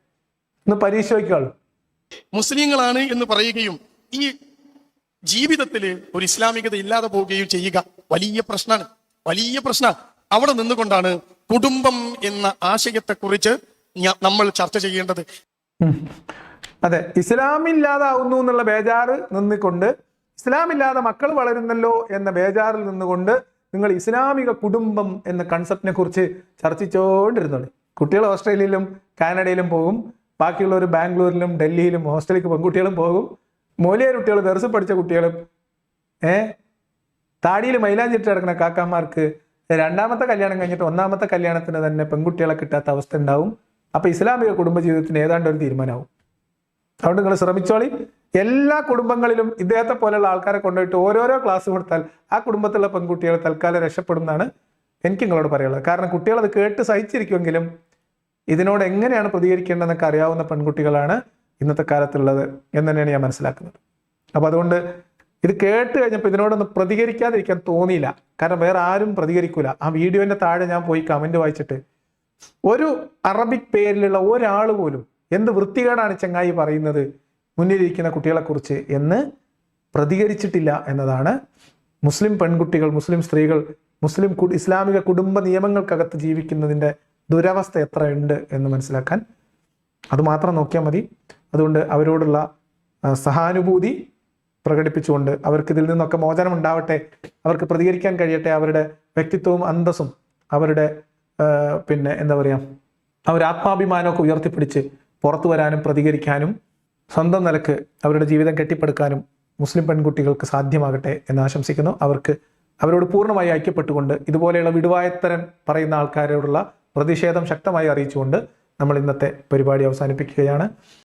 ഒന്ന് പരീക്ഷ വയ്ക്കുള്ളൂ. മുസ്ലിങ്ങളാണ് എന്ന് പറയുകയും ഈ ജീവിതത്തിൽ ഒരു ഇസ്ലാമികത ഇല്ലാതെ പോവുകയും ചെയ്യുക വലിയ പ്രശ്നമാണ്, വലിയ പ്രശ്നം. അവിടെ നിന്നുകൊണ്ടാണ് കുടുംബം എന്ന ആശയത്തെക്കുറിച്ച് നമ്മൾ ചർച്ച ചെയ്യേണ്ടത്. അതെ, ഇസ്ലാമില്ലാതാവുന്നു എന്നുള്ള ബേജാറ് നിന്നുകൊണ്ട്, ഇസ്ലാമില്ലാതെ മക്കൾ വളരുന്നല്ലോ എന്ന ബേജാറിൽ നിന്നുകൊണ്ട് നിങ്ങൾ ഇസ്ലാമിക കുടുംബം എന്ന കൺസെപ്റ്റിനെ കുറിച്ച് ചർച്ചിച്ചുകൊണ്ടിരുന്നുള്ളൂ. കുട്ടികൾ ഓസ്ട്രേലിയയിലും കാനഡയിലും പോകും, ബാക്കിയുള്ളവർ ബാംഗ്ലൂരിലും ഡൽഹിയിലും ഹോസ്റ്റലിലേക്ക് പെൺകുട്ടികളും പോകും. മൂലയർ കുട്ടികൾ ദർസ് പഠിച്ച കുട്ടികളും താടിയിൽ മൈലാഞ്ചിട്ട് കിടക്കുന്ന കാക്കാമാർക്ക് 2ാമത്തെ കല്യാണം കഴിഞ്ഞിട്ട് 1ാമത്തെ കല്യാണത്തിന് തന്നെ പെൺകുട്ടികളെ കിട്ടാത്ത അവസ്ഥ ഉണ്ടാവും. അപ്പൊ ഇസ്ലാമിക കുടുംബജീവിതത്തിന് ഏതാണ്ട് ഒരു തീരുമാനമാവും. അതുകൊണ്ട് നിങ്ങൾ ശ്രമിച്ചോളി. എല്ലാ കുടുംബങ്ങളിലും ഇദ്ദേഹത്തെ പോലെയുള്ള ആൾക്കാരെ കൊണ്ടുപോയിട്ട് ഓരോരോ ക്ലാസ് കൊടുത്താൽ ആ കുടുംബത്തിലുള്ള പെൺകുട്ടികൾ തൽക്കാലം രക്ഷപ്പെടും എന്നാണ് എനിക്ക് നിങ്ങളോട് പറയുള്ളത്. കാരണം കുട്ടികൾ അത് കേട്ട് സഹിച്ചിരിക്കുമെങ്കിലും ഇതിനോട് എങ്ങനെയാണ് പ്രതികരിക്കേണ്ടതെന്നൊക്കെ അറിയാവുന്ന പെൺകുട്ടികളാണ് ഇന്നത്തെ കാലത്തുള്ളത് എന്ന് തന്നെയാണ് ഞാൻ മനസ്സിലാക്കുന്നത്. അപ്പൊ അതുകൊണ്ട് ഇത് കേട്ട് കഴിഞ്ഞപ്പോൾ ഇതിനോടൊന്ന് പ്രതികരിക്കാതിരിക്കാൻ തോന്നിയില്ല. കാരണം വേറെ ആരും പ്രതികരിക്കൂല. ആ വീഡിയോന്റെ താഴെ ഞാൻ പോയി കമന്റ് വായിച്ചിട്ട് ഒരു അറബിക് പേരിലുള്ള ഒരാൾ പോലും എന്ത് വൃത്തികേടാണ് ചങ്ങായി പറയുന്നത് മുന്നിലിരിക്കുന്ന കുട്ടികളെ കുറിച്ച് എന്ന് പ്രതികരിച്ചിട്ടില്ല എന്നതാണ് മുസ്ലിം പെൺകുട്ടികൾ, മുസ്ലിം സ്ത്രീകൾ, ഇസ്ലാമിക കുടുംബ നിയമങ്ങൾക്കകത്ത് ജീവിക്കുന്നതിൻ്റെ ദുരവസ്ഥ എത്ര ഉണ്ട് എന്ന് മനസ്സിലാക്കാൻ അത് മാത്രം നോക്കിയാൽ മതി. അതുകൊണ്ട് അവരോടുള്ള സഹാനുഭൂതി പ്രകടിപ്പിച്ചുകൊണ്ട് അവർക്ക് ഇതിൽ നിന്നൊക്കെ മോചനം ഉണ്ടാവട്ടെ, അവർക്ക് പ്രതികരിക്കാൻ കഴിയട്ടെ, അവരുടെ വ്യക്തിത്വവും അന്തസ്സും അവരുടെ എന്താ പറയുക, അവർ ആത്മാഭിമാനമൊക്കെ ഉയർത്തിപ്പിടിച്ച് പുറത്തു വരാനും പ്രതികരിക്കാനും സ്വന്തം നിലക്ക് അവരുടെ ജീവിതം കെട്ടിപ്പടുക്കാനും മുസ്ലിം പെൺകുട്ടികൾക്ക് സാധ്യമാകട്ടെ എന്ന് ആശംസിക്കുന്നു. അവരോട് പൂർണ്ണമായി ഐക്യപ്പെട്ടുകൊണ്ട് ഇതുപോലെയുള്ള വിടുവായത്തരം പറയുന്ന ആൾക്കാരോടുള്ള പ്രതിഷേധം ശക്തമായി അറിയിച്ചുകൊണ്ട് നമ്മൾ ഇന്നത്തെ പരിപാടി അവസാനിപ്പിക്കുകയാണ്.